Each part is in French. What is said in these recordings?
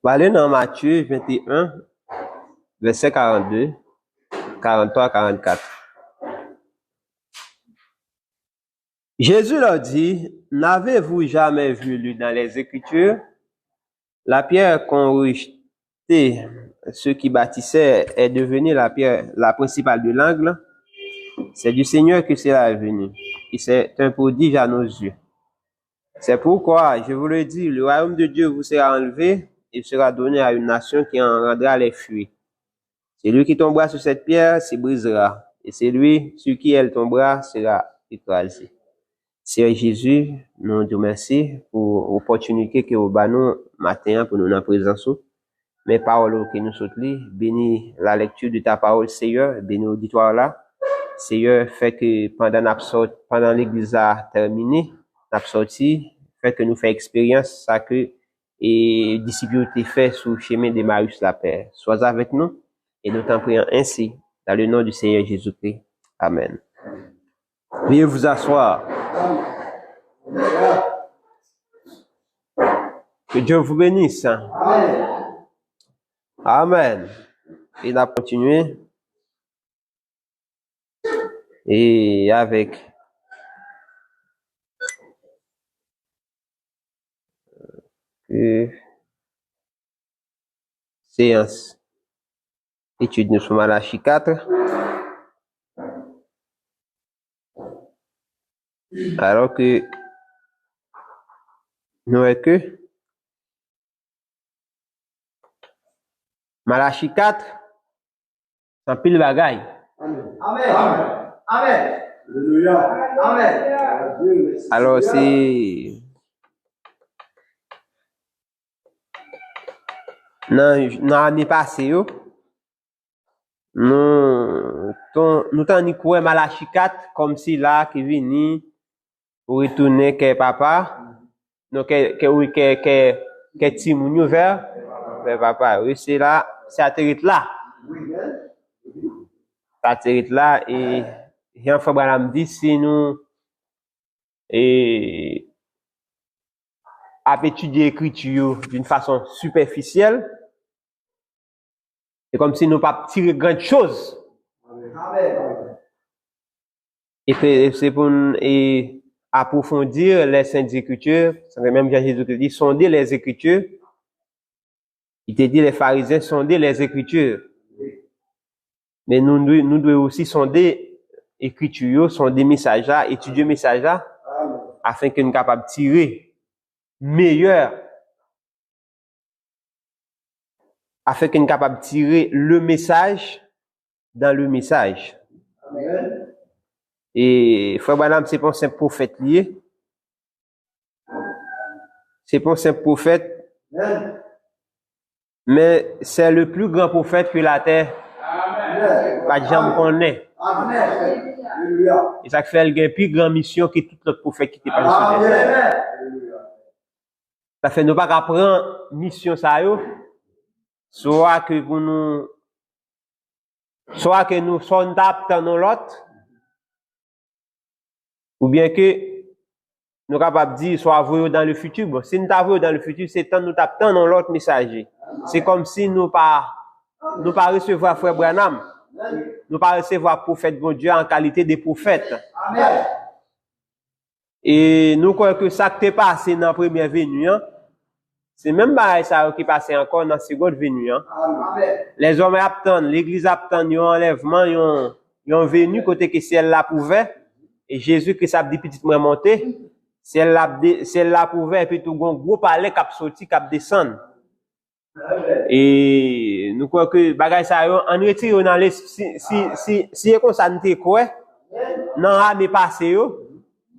Allez dans Matthieu 21, verset 42, 43, 44. Jésus leur dit, n'avez-vous jamais vu lu dans les Écritures la pierre qu'ont rejetée ceux qui bâtissaient est devenue la pierre la principale de l'angle? C'est du Seigneur que cela est venu, et c'est un prodige à nos yeux. C'est pourquoi, je vous le dis, le royaume de Dieu vous sera enlevé et sera donné à une nation qui en rendra les fruits. Celui qui tombera sur cette pierre se brisera, et celui sur qui elle tombera sera écrasé. Seigneur Jésus, nous te remercions pour l'opportunité que vous avez nous matin pour nous en présence. Mes paroles que nous soutenons, bénis la lecture de ta parole, Seigneur, bénis l'auditoire là. Seigneur, fait que pendant l'église a terminé, n'a sorti, fait que nous fait expérience, ça que, et disciples t'es fait sous le chemin de Marius la Père. Sois avec nous, et nous t'en prions ainsi, dans le nom du Seigneur Jésus-Christ. Amen. Veuillez vous asseoir. Que Dieu vous bénisse. Amen. Amen. Et on a continué. Et avec séance étude nous sommes Malachie 4. Alors que nous est que Malachie 4 sans pile bagaille. Amen. Amen. Amen. Alléluia. Amen. Alors c'est dans l'année passée, nous t'en quoi Malachie 4 comme si là qui vient pour retourner que papa, donc que Timounio vers papa. Oui, c'est là, c'est atterri là. Atterri là et Jean-François Branham dit si nous à étudier l'écriture d'une façon superficielle, c'est comme si nous pas tirer grand chose. Et c'est pour approfondir les saintes écritures. C'est même Jésus qui dit sonder les écritures. Il te dit les pharisiens sonder les écritures. Mais nous devons aussi sonder l'écriture, sonder messages, étudier messages afin que nous soyons capables de tirer meilleur, afin que nous soyons capables de tirer le message dans le message. Amen. Et Frère Branham, c'est pas un simple prophète lié. C'est pas un simple prophète. Amen. Mais c'est le plus grand prophète que la terre pas jamais connaît. Amen. Alléluia. Et ça fait qu'elle a une plus grande mission que tout autre prophète qui était pas sur terre. Ça fait nous pas apprendre mission ça yo. Soit que nous sommes adaptés dans l'autre, ou bien que nous capables de dire soit voyons dans le futur. Bon, si nous t'avons dans le futur, c'est tant nous t'attendons dans l'autre messager. C'est comme si nous pas recevoir frère Branham. Nous pas recevoir prophète bon Dieu en qualité de prophète. Amen. Et nous croyons que ça qui est passé dans la première venue, hein, c'est même pas ça qui est passé encore dans la seconde venue. Hein. Amen. Les hommes attendent, l'église attend, un enlèvement, ils ont venu côté que si elle l'a pouvait, et Jésus qui s'est dit petite moins monter, si elle l'a pouvait, et puis tout gros palais qui a sorti, qui a descendu. Et nous croyons que bagay ça en retire dans les si comme ça n'était quoi dans l'année passée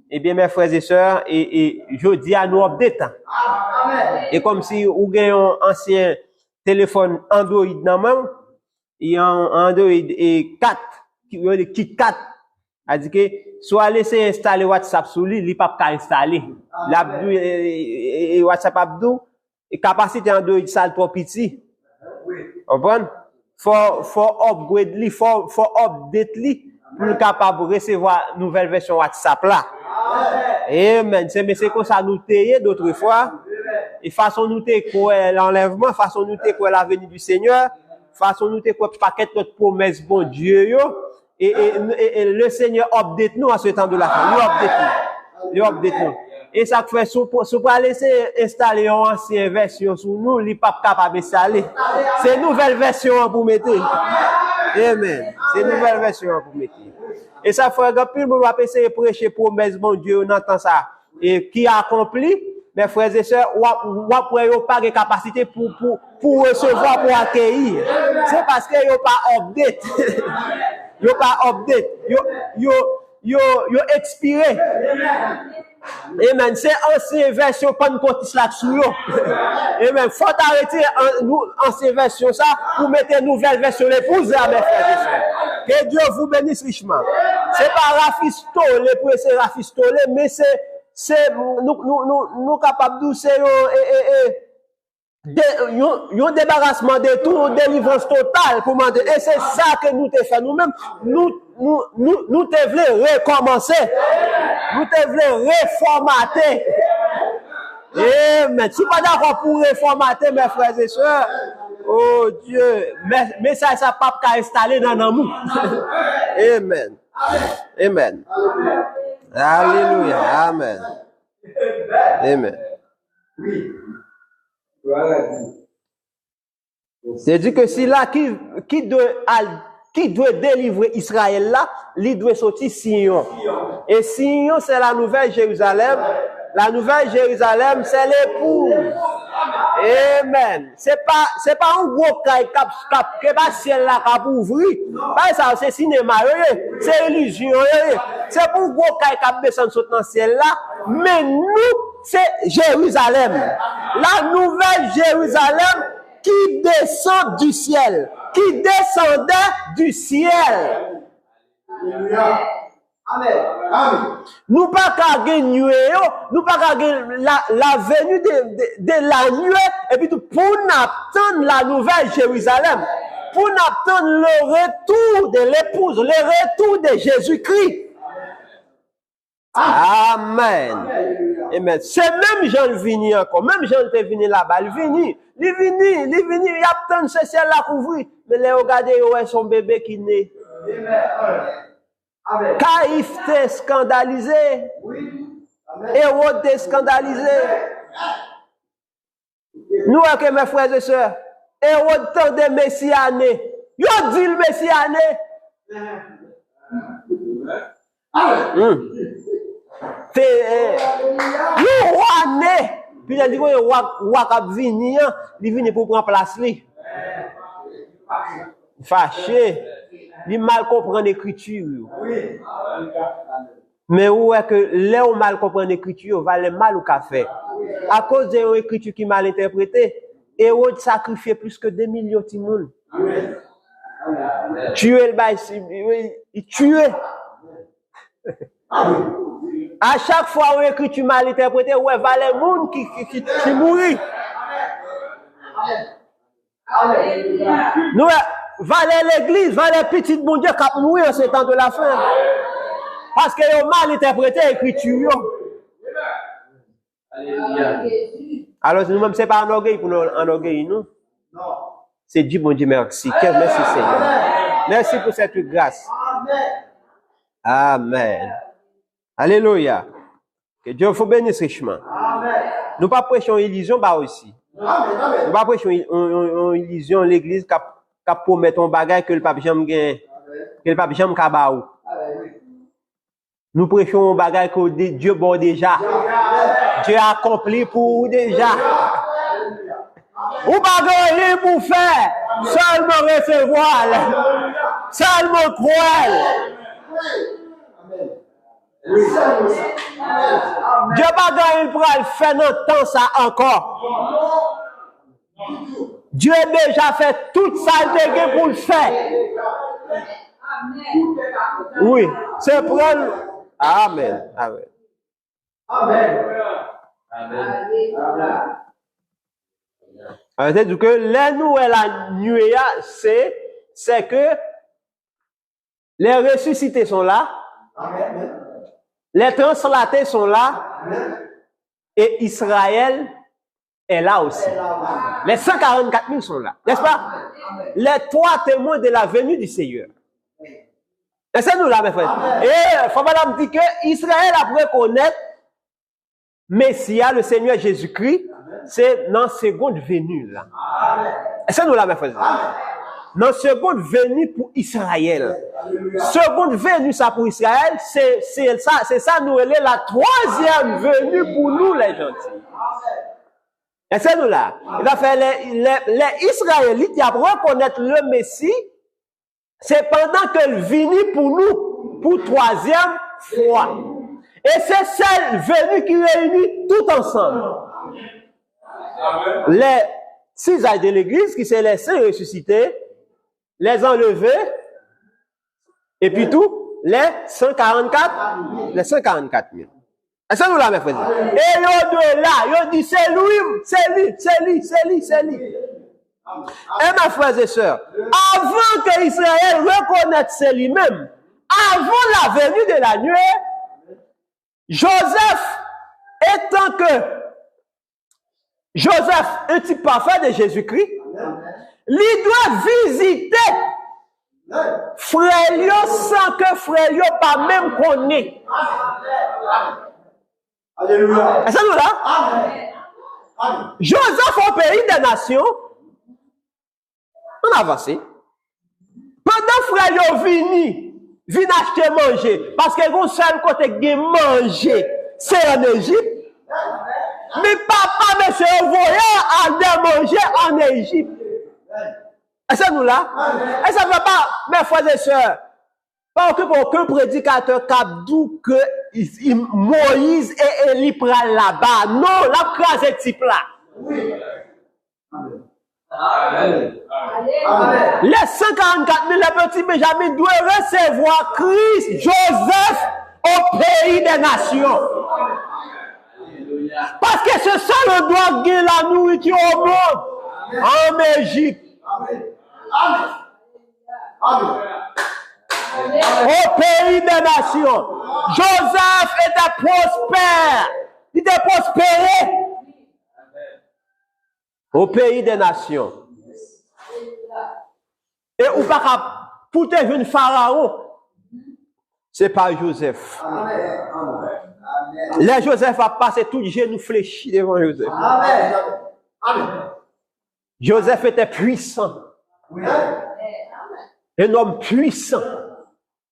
et bien mes frères et sœurs et je dis à nous update. Amen. Et comme si ou gagne un ancien téléphone Android dans main et un Android et 4 qui kit 4 a dit que soit laisser installer WhatsApp sur lui, il pas installer. L'abdou et WhatsApp abdou et capacité Android ça trop petit. Comprendre? Faut upgrade li, faut update li pour capable recevoir nouvelle version WhatsApp là. Amen. C'est comme ça nous tailler d'autres fois et façon nous te quoi l'enlèvement, façon nous te quoi la venue du Seigneur, façon nous te quoi paquet notre promesse bon Dieu yo, et le Seigneur update nous en ce temps de la fin. Il update nous. Et ça fait si pas laisser installer une ancienne version sur nous, il pas capable d'installer. C'est une nouvelle version pour mettre. Amen. C'est une nouvelle version pour mettre. Et ça fait que plus on va essayer de prêcher promesse bon Dieu, on entend ça et qui accompli, mes frères et sœurs, ou pas de capacité pour recevoir, pour accueillir. C'est parce que yo pas update. Yo pas update. Yo expiré. Amen. C'est ancienne version pentecôtiste là-dessus. Amen. Faut arrêter ancienne version ça pour mettre une nouvelle version l'épouse là, mes frères et sœurs. Que Dieu vous bénisse richement. C'est pas rafistolé pour essayer rafistoler, mais c'est nous capables de c'est un débarrassement de tout, délivrance totale pour demander. Et c'est ça que nous te fait nous-mêmes. Nous te voulons recommencer. Nous te voulons reformater. Amen. Si pas d'accord pour reformater, mes frères et sœurs, oh Dieu, mais ça pas qu'à installer dans nous. Amen. Amen. Alléluia. Amen. Amen. C'est-à-dire que si là, qui doit délivrer Israël là, il doit sortir Sion. Et Sion, c'est la nouvelle Jérusalem. La nouvelle Jérusalem, c'est l'épouse. Amen. C'est pas un gros caille que pas ciel là cap ouvrir. Pas ça, c'est cinéma, c'est illusion. C'est pour un gros caille cap descendre sur le ciel là. Mais nous, c'est Jérusalem. La nouvelle Jérusalem qui descend du ciel. Qui descendait du ciel. Amen. Amen. Nous pas qu'à gagner, nous pas qu'à gagner la venue de la nuée, et puis pour attendre la nouvelle Jérusalem, pour attendre le retour de l'épouse, le retour de Jésus-Christ. Amen. Amen. C'est même Jean vini encore, même Jean te vini là-bas, il vini, il attend ce ciel là couvrir, mais les regardez, ouais, son bébé qui naît. Amen. Caïphe t'est scandalisé. Oui. Hérode t'est scandalisé. Nous, que mes frères et sœurs, Hérode tant de messiané. Yo dit le messiané. Yo roi né. Puis il dit que le roi qui vini, il vini pour prendre place li. Fâché. Il mal comprend l'écriture. Oui. Mais où est que là où mal comprend l'écriture, va le mal au café. À cause de l'écriture qui mal interprétée, Hérode sacrifiait plus que 2 millions de monde. Tuer le bail, il tuait. À chaque fois où l'écriture mal interprétée, ouais, va le monde qui mourit. Nous, valait l'église, valait petit bon Dieu qui a mouru en ce temps de la fin. Parce qu'ils ont mal interprété l'écriture. Alors, nous-mêmes, ce n'est pas un orgueil pour nous enorgueillir, nous. Non. C'est Dieu, bon Dieu, merci. Merci, Seigneur. Merci pour cette grâce. Amen. Alléluia. Que Dieu vous bénisse richement. Amen. Nous ne pas prêchons une illusion, bah aussi. Amen. Nous ne pas prêchons une illusion, l'église qui promet un bagage que le pape Jean gagne, que le pape Jean Kabaou. Nous prêchons un bagage que Dieu bon déjà. Dieu a accompli pour vous déjà. Ou bagage pour faire, seulement recevoir, seulement croire. Dieu bagage pour le faire dans le temps ça encore. Dieu a déjà fait tout ça pour le faire. Oui, c'est prendre. Amen. Amen. Amen. C'est-à-dire que la nuée, c'est que les ressuscités sont là, les translatés sont là, et Israël est là aussi. Les 144 000 sont là, n'est-ce pas? Les 3 témoins de la venue du Seigneur. Et c'est nous là, mes frères. Et faut madame dit que Israël a reconnaître Messia, le Seigneur Jésus-Christ, c'est dans la seconde venue là. Et c'est nous là, mes frères. Dans la seconde venue pour Israël. Seconde venue ça pour Israël, c'est ça nous est la 3e venue pour nous les gentils. Et c'est nous là. Il va faire les Israélites qui reconnaître le Messie. C'est pendant qu'elle vient pour nous, pour 3e fois. Et c'est celle venue qui réunit tout ensemble. Les 6 âges de l'Église qui s'est laissé ressusciter, les enlever, et puis tout, les 144 000. Et c'est nous là, mes frères. Et yo de là, yo dit c'est lui. Et mes frères et sœurs, avant que Israël reconnaisse lui-même, avant la venue de la nuée, Joseph, étant que Joseph, un type parfait de Jésus-Christ, lui doit visiter frère sans que frère pas même connaît. Alléluia. Est-ce que nous là? Joseph au pays des nations, on avance. Pendant frère vini acheter manger, parce que vous seul côté de manger, c'est en Égypte. Mais papa, monsieur, voyait aller manger en Égypte. Est-ce que nous là? Et ça ne va pas, mes frères et sœurs, pas aucun prédicateur capdou que Moïse et Élie prennent là-bas. Non, la crase est type là. Oui. Amen. Les 144 000 petits Benjamin doivent recevoir Christ, Joseph, au pays des nations. Parce que c'est ça le doit gagner la nourriture au monde. En Égypte. Au pays des nations. Joseph était prospère. Il était prospéré. Au pays des nations. Et ou pas pour te jeune pharaon, c'est pas Joseph. Là, Joseph a passé tout le genou fléchi devant Joseph. Joseph était puissant. Un homme puissant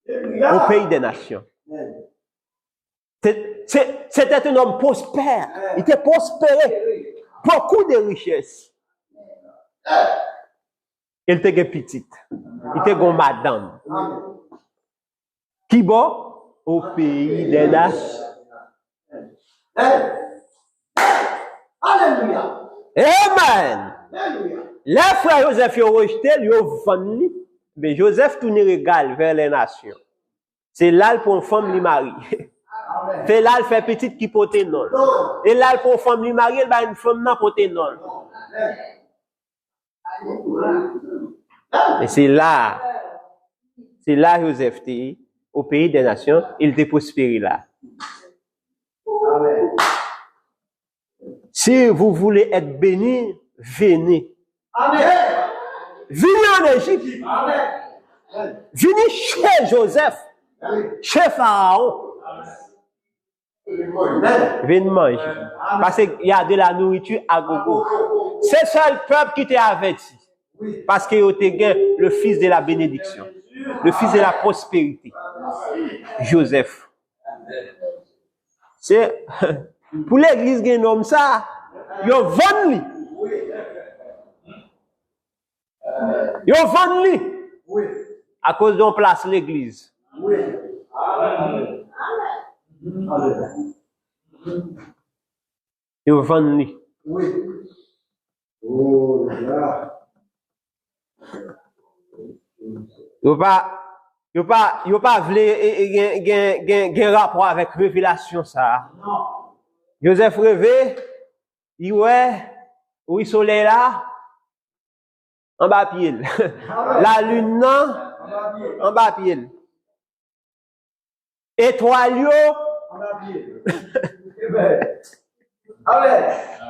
au pays des nations. C'était un homme prospère. Il était prospéré. Beaucoup de richesses. Il était petite. Il était comme madame. Qui va au pays des nations. Alléluia. Amen. Les frères Joseph ont rejeté, ils ont vendu. Mais Joseph tourne régal vers les nations. C'est là pour une femme lui marie. C'est là il fait petite qui porte non. Et là pour une femme lui marie, il va une femme non porte non. Et c'est là Joseph était au pays des nations, il était prospéré là. Si vous voulez être béni, venez. Amen. Venez en Égypte. Venez chez Joseph, chez Pharaon. Venez manger. Parce qu'il y a de la nourriture à gogo. C'est ça le peuple qui t'a averti. Parce qu'il était le fils de la bénédiction, le fils de la prospérité. Joseph. C'est pour l'église qui nomme ça, ils vendent. Ils vendent à cause d'on place l'église. Ils vendent. Ils pas voulu rapport avec révélation ça. Joseph rêvé, il ouais, où il soleil là, en bas pied. La lune non, en bas pied. Étoile en bas pied.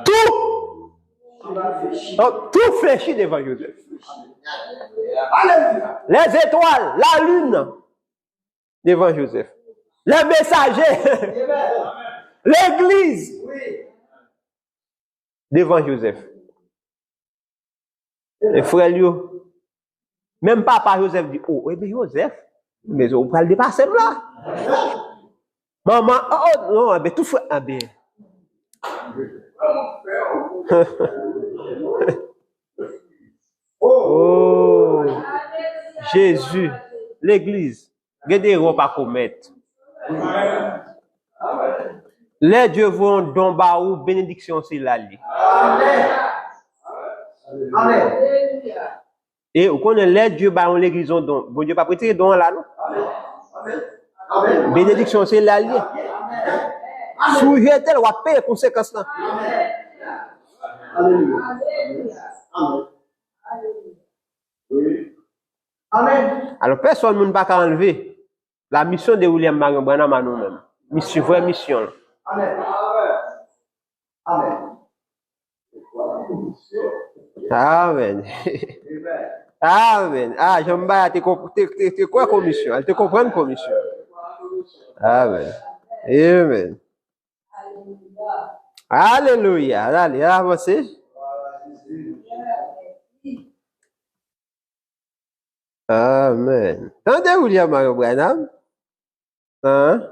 Tout Donc, tout fléchit devant Joseph. Alléluia. Les étoiles, la lune, devant Joseph. Les messagers, l'église, devant Joseph. Les frères, même papa Joseph dit, oh, eh bien Joseph, mais on va le dépasser là. Maman, oh non, mais tout frère, ah bien. Oh, Jésus, l'église, regardez pas commettre. Les dieux vont dans baou, bénédiction c'est l'allée. Amen. Et vous connaissez les dieux bah l'église ont don. Bon Dieu pas prêter don là non. Amen. Bénédiction c'est l'allée. Sujet tel va payer conséquences là. Alléluia. Amen. Amen. Alors personne ne va pas enlever la mission de William Marion Branham à nous-mêmes. Mission, vraie mission. Amen. Amen. Amen. Amen. Ah, j'aime bien, tu quoi commission? Elle te comprend commission. Amen. Amen. Alléluia. Allez, avancez. Amen. Tendez William Marion Branham. Hein?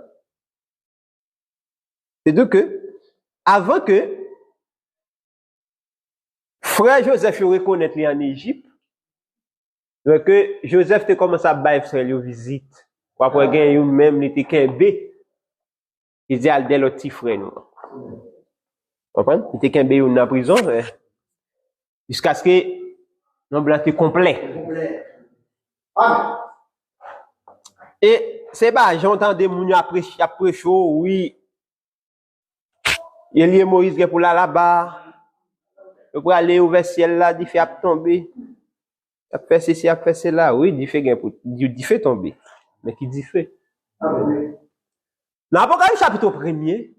C'est donc que, avant que frère Joseph reconnaisse lui en Égypte, donc que Joseph te commence à bailler frère lui visite. Après gagner même il était qu'un il dit al del petit frère nous. Comprendre? Il était qu'un bé en prison jusqu'à ce que non blanc était complet. Amen. Et c'est pas j'entendais moun après chaud oui. Il y a Moïse qui est pour là-bas. Pour aller ouvert ciel là, il fait tomber. Il fait ceci, il fait cela. Oui, il fait tomber. Mais qui dit fait? Amen. Dans l'Apocalypse chapitre 1er,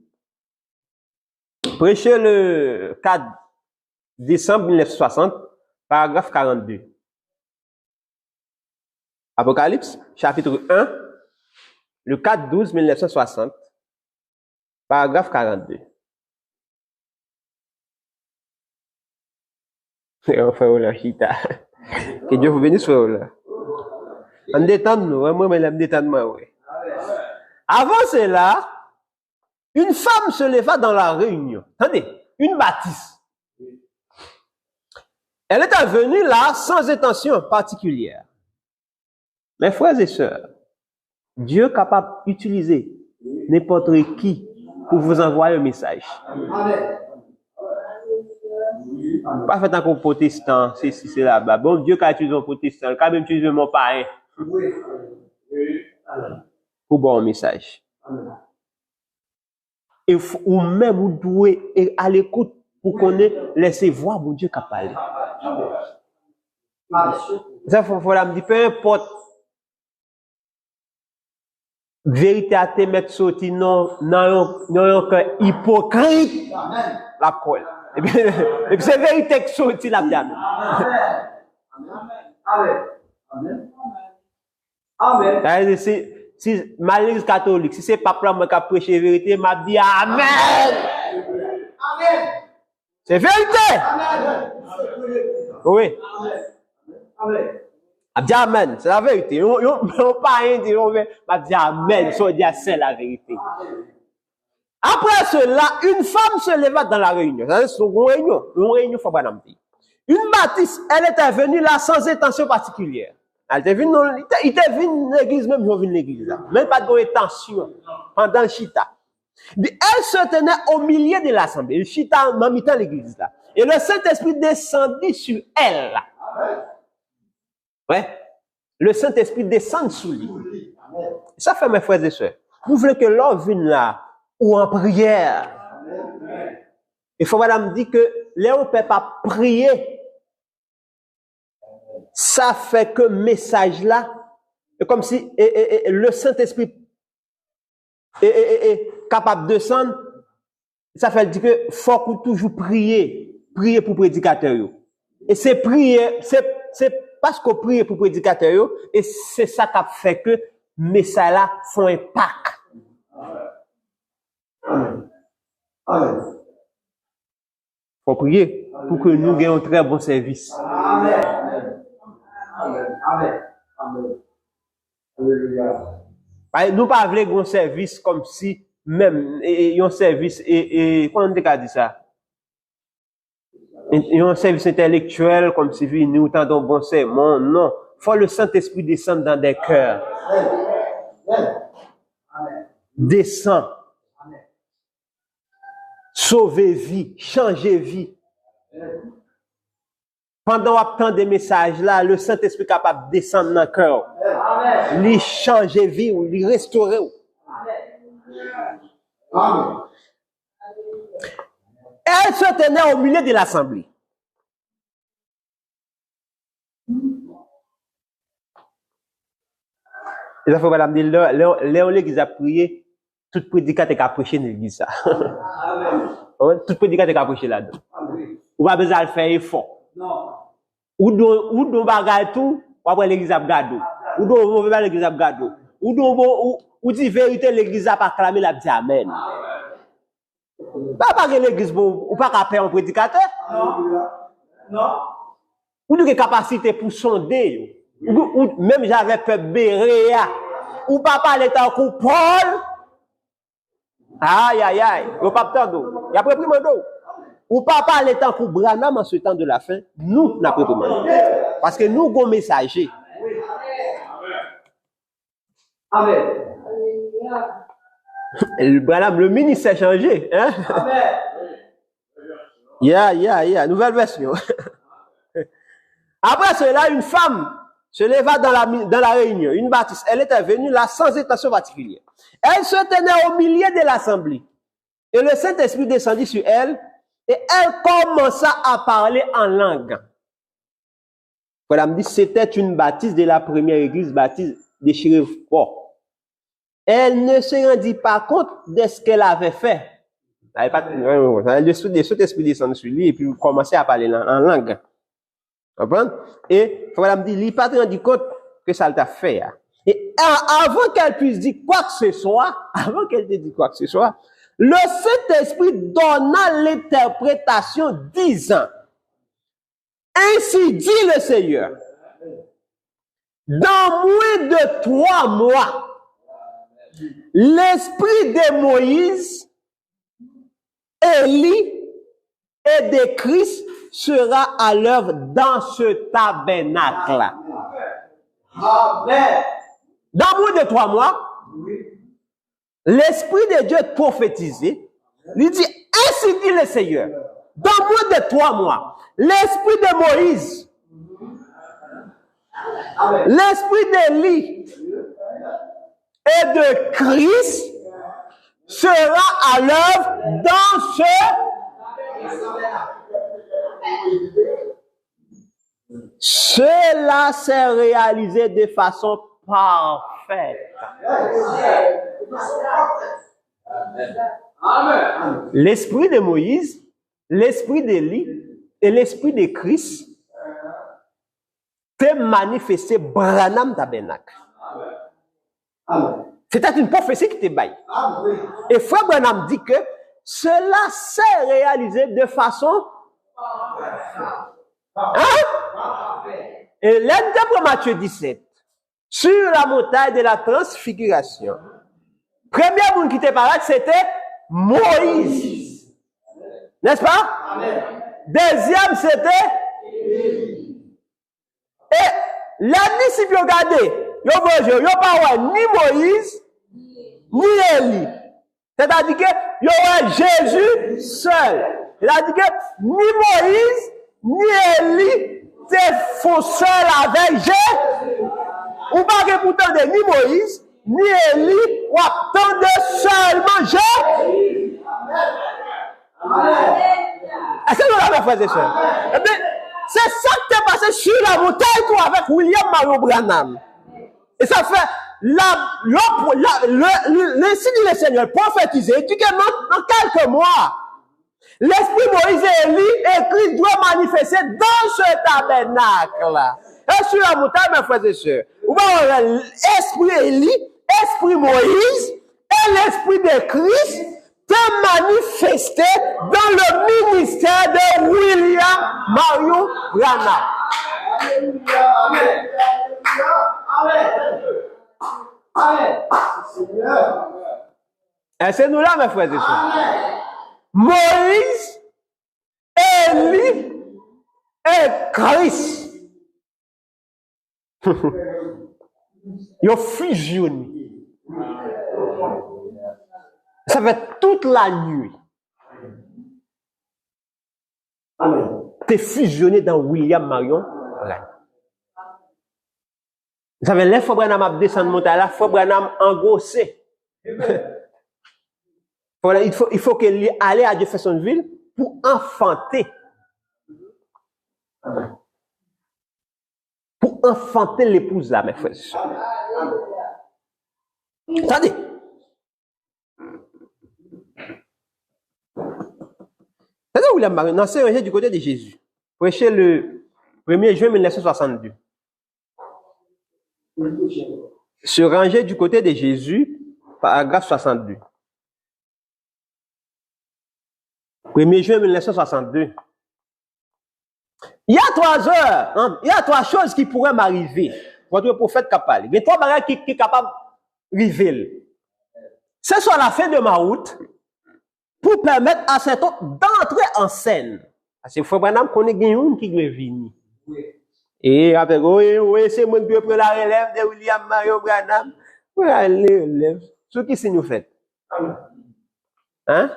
prêché le 4 décembre 1960, paragraphe 42. Apocalypse chapitre 1, le 4/12/1960, paragraphe 42. Frère là, chita. Que Dieu vous bénisse, frère là. En détendre nous, moi, mais la détendre moi, oui. Avant cela, une femme se leva dans la réunion. Attendez, une bâtisse. Elle était venue là sans intention particulière. Mes frères et sœurs, Dieu est capable d'utiliser n'importe qui pour vous envoyer un message. Amen. Pas fait encore protestant, c'est là-bas. Bon, Dieu qui a utilisé un protestant, quand même utilisé mon parrain. Pour bon message. Et ou même vous devez à l'écoute pour qu'on ait laissé voir mon Dieu qui a parlé. Ça faut me dire, peu importe vérité à te mettre sorti non cœur hypocrite la colle. Et puis c'est vérité qui sorti la bien. Amen. Amen. Amen. Si ma l'église catholique, si c'est pas là moi qui prêche la vérité, m'a dit amen. Amen. C'est vérité. Amen. Oui. Amen. A dit amen, c'est la vérité. On pas rien dire, on va dire amen, ça dit c'est la vérité. Après cela, une femme se leva dans la réunion. C'est une réunion faut pas n'amti. Une bâtisse, elle était venue là sans intention particulière. Elle était venue il était venu l'église même je venu l'église là. Même pas d'intention pendant le chita. Elle se tenait au milieu de l'assemblée. Le chita en même temps l'église là. Et le Saint-Esprit descendit sur elle là. Ouais. Le Saint-Esprit descend sur lui. Ça fait mes frères et sœurs. Vous voulez que l'homme vienne là ou en prière. Il faut madame dire que là on peut pas prier. Ça fait que message là, comme si le Saint-Esprit est capable de descendre. Ça fait dire que faut qu'on toujours prier. prier pour prédicateur yo. Et c'est prier, c'est parce qu'on prie pour prédicateur yo, et c'est ça qui a fait que message là font impact. Amen. Amen. Faut prier pour que nous ayons un très bon service. Amen. Amen. Amen. Amen. Alléluia. Nous pas voulons un service comme si même un service et comment on dit ça? Un service intellectuel comme si nous entendons bon sermon. Non, faut le Saint-Esprit descendre dans des cœurs. Amen. Descend. Amen. Sauver vie, changer vie. Pendant qu'on attend des messages là, le Saint-Esprit est capable de descendre dans le cœur. Amen. Lui changer vie ou lui restaurer. Amen. Elle se tenait au milieu de l'assemblée. Et ça fait madame dit, Léon l'église a prié, tout prédicateur qui a prêché dans l'église ça. Amen. Tout prédicateur qui a prêché là-dedans. Amen. Ou pas besoin de faire effort. Non. Ou don bagay tout, ou après l'église a gado. Ou don mauvais l'église a gado. Ou dit vérité l'église a pas clamé la dit amen. Pas que l'église ou pas qu'à faire un prédicateur. Non. Non. Ou de capacité pour sonder. Ou même j'avais peur Béréa. Ou pas parler tant que Paul. Aïe aïe aïe, ou pas t'endo. Y a pris mando. Ou pas parler tant que Branham en ce temps de la fin, nous n'a pris mando. Parce que nous gon messager. Amen. Branham le ministère changé, hein? Amen. Yeah, nouvelle version. Après cela, une femme se leva dans la réunion, une baptiste. Elle était venue là sans intention particulière. Elle se tenait au milieu de l'assemblée. Et le Saint-Esprit descendit sur elle et elle commença à parler en langue. Voilà, me dit, c'était une baptiste de la première église baptiste de Shreveport. Elle ne se rendit pas compte de ce qu'elle avait fait. Le Saint-Esprit descendit sur lui et puis commençait à parler en langue. Comprends? Et voilà, me dit, il n'a pas rendu compte que ça l'a fait. Et avant qu'elle puisse dire quoi que ce soit, le Saint-Esprit donna l'interprétation disant, ainsi dit le Seigneur, dans moins de 3 mois, l'esprit de Moïse, Élie et de Christ sera à l'œuvre dans ce tabernacle. Amen. Dans moins de 3 mois, l'Esprit de Dieu prophétisé, lui dit, ainsi dit le Seigneur, dans moins de 3 mois, l'Esprit de Moïse, l'Esprit d'Élie et de Christ sera à l'œuvre dans Cela s'est réalisé de façon parfaite. Amen. L'esprit de Moïse, l'esprit d'Élie et l'esprit de Christ fait manifester Branham Tabernacle. Amen. C'était une prophétie qui était baille. Amen. Et Frère Branham dit que cela s'est réalisé de façon. Et l'un Matthieu 17, sur la montagne de la transfiguration, premier monde qui était par là, c'était Moïse. N'est-ce pas? Amen. Deuxième, c'était. Et les disciples ont regardé, ils n'ont pas ni Moïse, ni Élie. C'est-à-dire que il y aura Jésus seul. C'est-à-dire que ni Moïse, ni Élie te font seul avec Jésus. Ou pas que pourtant de ni Moïse, ni Élie, ou attendre seulement Jésus. Est-ce que vous l'avez fait, frère? Eh bien, c'est ça qui est passé sur la montagne toi, avec William Marion Branham. Et ça fait le signe du Seigneur prophétisé, dit que dans quelques mois, L'esprit Moïse et Élie et Christ doivent manifester dans ce tabernacle. Et sur la montagne, mes frères et sœurs, vous voyez l'esprit Élie, esprit Moïse et l'esprit de Christ te manifester dans le ministère de William Marion Branham. Amen. Amen. Amen. Et c'est nous là, mes frères et sœurs. Moïse, Élie et Christ. Ils ont fusionné. Ça fait toute la nuit. T'es fusionné dans William Marion. Ça fait les fois Branham a descendu montagne là, fois Branham engrossé. Il faut qu'elle aille à Jeffersonville pour enfanter. Pour enfanter l'épouse là, mes frères. Attendez. C'est ça, William Marion, c'est rangé du côté de Jésus. Prêché le 1er juin 1962. Se ranger du côté de Jésus, paragraphe 62. 1er juin 1962. Il y a 3 heures, hein, il y a 3 choses qui pourraient m'arriver. Votre prophète capable. Il y a 3 bagages qui sont capables de révéler. C'est sur la fin de ma route pour permettre à cet homme d'entrer en scène. Parce qu'il faut vraiment qu'on ait une qui doit venir. Et après, oui, c'est moi qui dois prendre la relève de William Marion Branham. Oui, allez, relève. Ce qui c'est nous fait. Hein?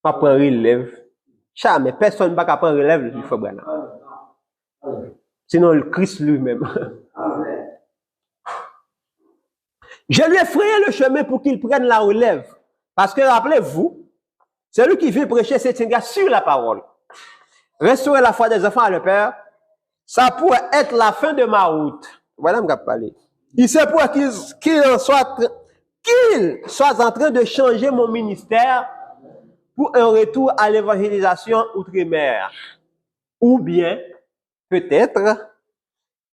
Pas prendre relève. Jamais personne ne va prendre relève du frère Branham. Sinon le Christ lui-même. Je lui ai frayé le chemin pour qu'il prenne la relève. Parce que rappelez-vous, celui qui vient prêcher c'est un gars sur la parole. Restaurer la foi des enfants à leur père, ça pourrait être la fin de ma route. Voilà, je vais parler. Il se pourrait qu'il soit en train de changer mon ministère pour un retour à l'évangélisation outre-mer. Ou bien, peut-être,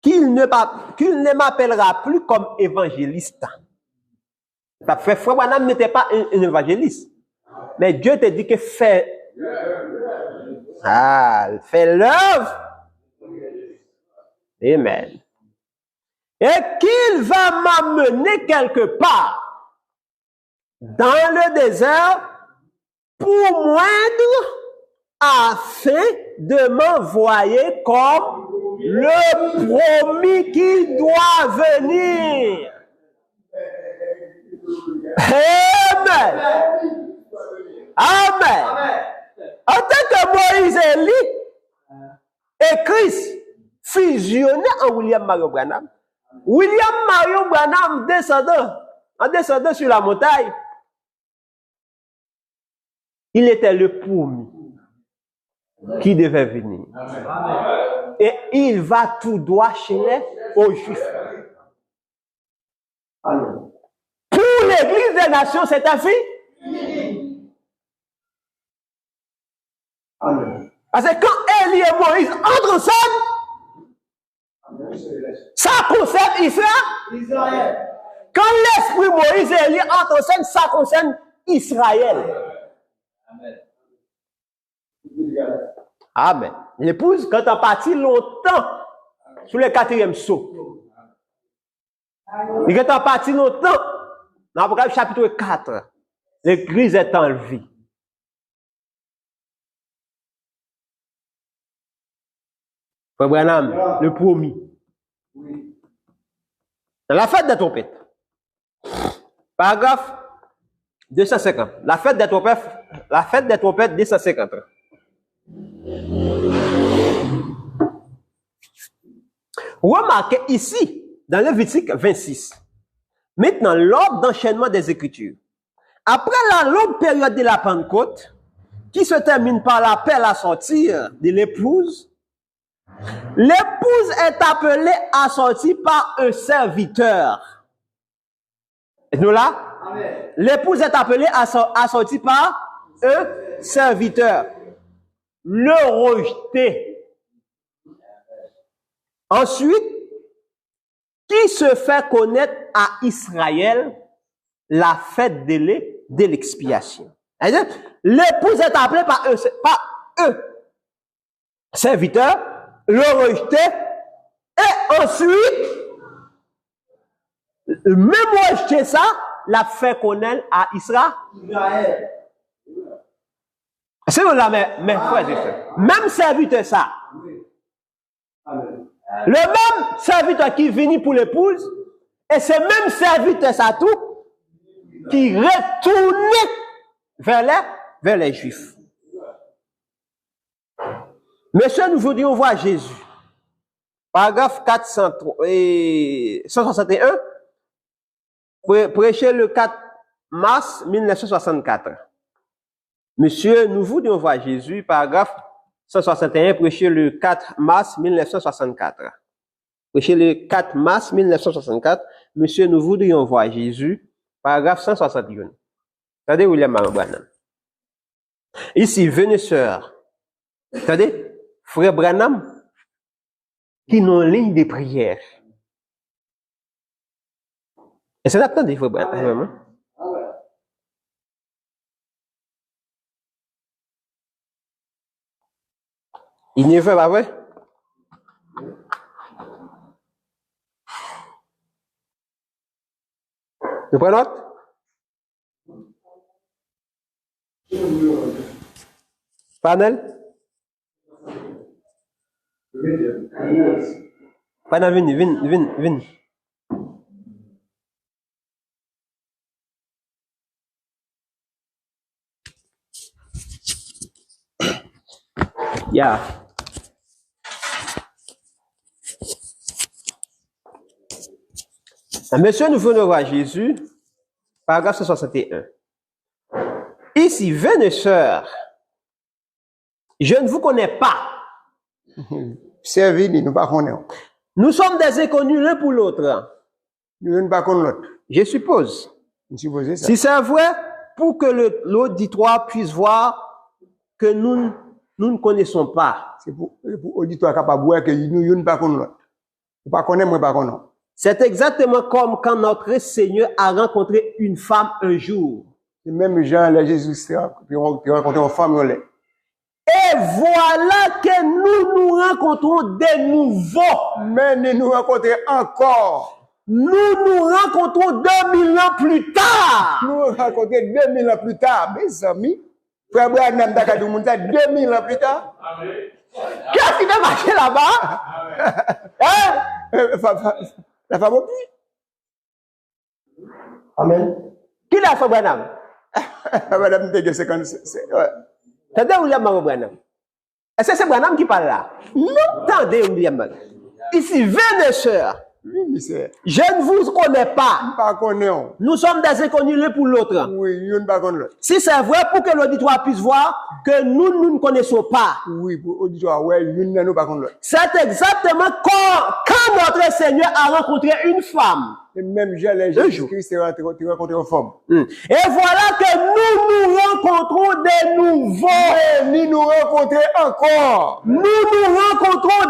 qu'il ne m'appellera plus comme évangéliste. Ça fait Frère Branham n'était pas un évangéliste. Mais Dieu te dit que fait l'œuvre. Amen. Et qu'il va m'amener quelque part dans le désert pour moindre afin de m'envoyer comme le promis qui doit venir. Amen. Amen. En tant que Moïse et Élie et Christ fusionnés en William Marion Branham, William Marion Branham en descendant sur la montagne, il était le premier qui devait venir. Et il va tout droit chez aux Juifs. Pour l'Église des Nations, c'est ainsi. Parce que quand Élie et Moïse entrent ensemble, ça concerne Israël. Quand l'esprit Moïse et Élie entrent ensemble, ça concerne Israël. Amen. L'épouse, quand on partit longtemps sur le 4e saut, et quand on partit longtemps, dans l'Apocalypse chapitre 4, l'église est enlevée. Frère Branham, le promis. Dans la fête des trompettes, paragraphe 250. La fête des trompettes 250. Remarquez ici, dans Lévitique 26, maintenant l'ordre d'enchaînement des Écritures. Après la longue période de la Pentecôte, qui se termine par l'appel à sortir de l'épouse, l'épouse est appelée à sortir par un serviteur. Et nous là? L'épouse est appelée assortie par un serviteur. Le rejeter. Ensuite, qui se fait connaître à Israël la fête de l'expiation. L'épouse est appelée par un serviteur, le rejeter, et ensuite, même rejeter ça, la fait connaître à Israël. C'est là, mes frères et sœurs. Même serviteur ça. Le même serviteur qui vient pour l'épouse, et c'est même serviteur ça tout, qui retourne vers les Juifs. Monsieur, nous voudrions voir Jésus. Paragraphe 161, prêché le 4 mars 1964. Monsieur, nous voudrions voir Jésus, paragraphe 161, prêché le 4 mars 1964. Prêché le 4 mars 1964. Monsieur, nous voudrions voir Jésus, paragraphe 161. Attendez, William Branham. Ici, venez sœurs. Attendez, frère Branham, qui n'ont ligne de prière. Et c'est l'attendez, frère Branham. Il n'y fait pas vrai? Vous prenez note? Panel? Panel, viens. Yeah. Monsieur, nous venons voir Jésus, paragraphe 161. Ici, venez sœurs, je ne vous connais pas. Servini, nous ne connaissons pas. Nous sommes des inconnus l'un pour l'autre. Nous ne connaissons pas l'autre. Je suppose. Ça. Si c'est vrai, pour que l'auditoire puisse voir que nous ne connaissons pas. C'est pour l'auditoire capable de voir que nous ne connaissons pas l'autre. Nous ne connaissons pas. C'est exactement comme quand notre Seigneur a rencontré une femme un jour. C'est même Jean, là, Jésus, qui a rencontré une femme. Et voilà que nous rencontrons des nouveaux. Mais nous rencontrons encore. Nous rencontrons 2000 ans plus tard. Nous rencontrons 2000 ans plus tard. Mes amis, frère Branham Dakadou Mounta, 2000 ans plus tard. Qu'est-ce qui va marcher là-bas? Hein? La femme au puits. Amen. Qui l'a fait, Branham? Madame de 57. Attendez, William Branham. Est-ce que c'est Branham qui parle là? Non. Attendez, William Branham. Ici, venez, sœurs. Oui, monsieur. Je ne vous connais pas. Pas connaissons. Nous sommes des inconnus l'un pour l'autre. Oui, nous ne connaissons pas. Si c'est vrai, pour que l'auditoire puisse voir que nous ne connaissons pas. Oui, pour l'auditoire, oui, nous ne connaissons pas. C'est exactement quand notre Seigneur a rencontré une femme. Et même Jésus-Christ a rencontré une femme. Et voilà que nous rencontrons des nouveaux. Nous rencontrons encore. Nous rencontrons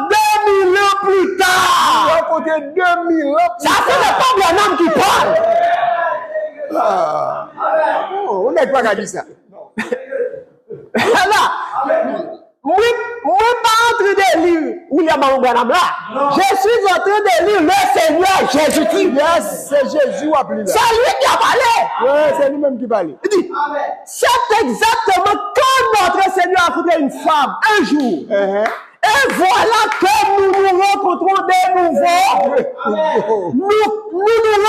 2000 ans plus tard. Nous rencontrons 2000 ans plus tard. Ça, c'est le peuple d'un homme qui parle. Ah. Oh, on n'est pas qu'à dire ça. Moi, pas en train de lire William Branham là. Je suis en train de lire le Seigneur Jésus-Christ. Yes, c'est Jésus qui a pris là. C'est lui qui a parlé. Oui, c'est lui-même qui parle. Il dit, c'est exactement quand notre Seigneur a rencontré une femme un jour. Et voilà que nous rencontrons des nouveaux. Nous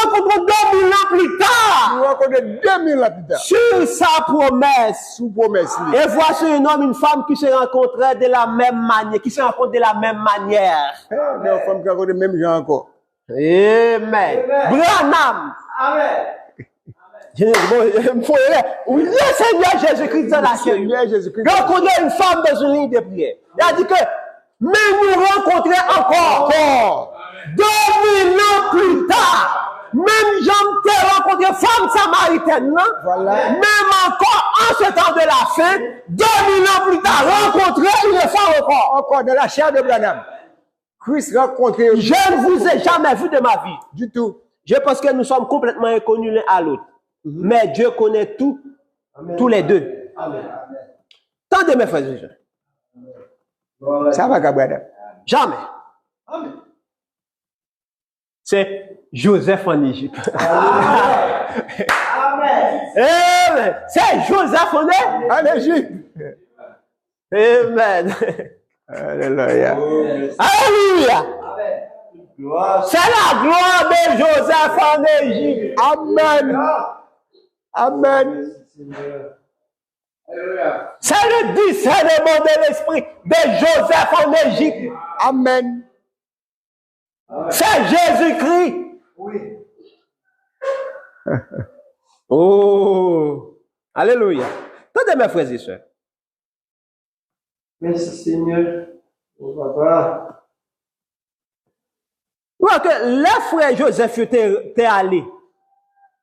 rencontrons 2000 ans plus tard. Nous rencontrons 2000 ans plus tard. Sur sa promesse. Sous promesse. Et voici un homme, une femme qui se rencontraient de la même manière, qui se rencontrent de la même manière. Mais une femme qui rencontre même gens encore. Amen. Branham. Amen. Le Seigneur Jésus-Christ dans la chair. Rencontrer une femme dans une ligne de prière. Il a dit que, mais nous rencontrer encore. 2000 ans plus tard. Même Jean t'ai rencontré femme samaritaine, là. Voilà. Même encore en ce temps de la fin, 2000 ans plus tard, rencontré une femme encore. Encore dans la chair de Branham. Christ rencontré Je ne vous ai jamais vu de ma vie. du tout. Je pense que nous sommes complètement inconnus l'un à l'autre. Mais Dieu connaît tout, tous les deux. Tendez mes frères et sœurs. Ça va, Branham. Jamais. C'est Joseph en Égypte. Amen. C'est Joseph en Égypte. En Égypte. Amen. Alléluia. Alléluia. C'est la gloire de Joseph en Égypte. Amen. Amen. C'est le discernement de l'esprit de Joseph en Égypte. Amen. C'est Jésus-Christ. Oh. Alléluia. Attendez mes frères et sœurs. Merci Seigneur. Oh papa. Voilà que les frères Joseph étaient allés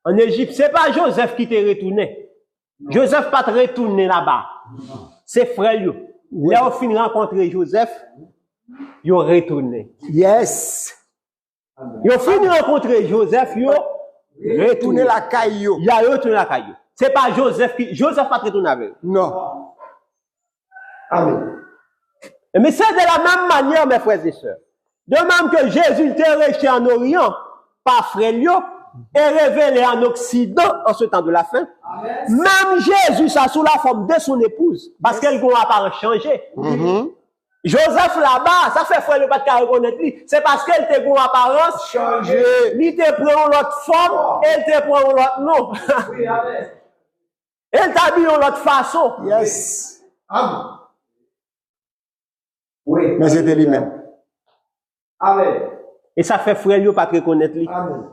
en Égypte. Ce n'est pas Joseph qui t'est retourné. Joseph pas te retourné là-bas. C'est frère. Ils ont fini de rencontrer Joseph. Ils ont retourné. Yes. Ils ont fini de rencontrer Joseph. Ils ont Retourner retourné. la caillou. Il a retourné la caillou. Ce n'est pas Joseph qui. Joseph pas retourné avec eux. Non. Amen. Mais c'est de la même manière, mes frères et sœurs. De même que Jésus était rejeté en Orient par frère Lio et révélé en Occident en ce temps de la fin. Même Jésus, ça sous la forme de son épouse, parce qu'elle n'a apparence changé. Joseph là-bas, ça fait frère le pas de reconnaître lui. C'est parce qu'elle était une apparence Changé. lui te prend l'autre forme, elle te prend l'autre nom. Oui, amen. Elle t'habille en l'autre façon. Yes. Amen. Oui. Mais c'était lui-même. Amen. Et ça fait frère Lio pas de reconnaître lui. Amen.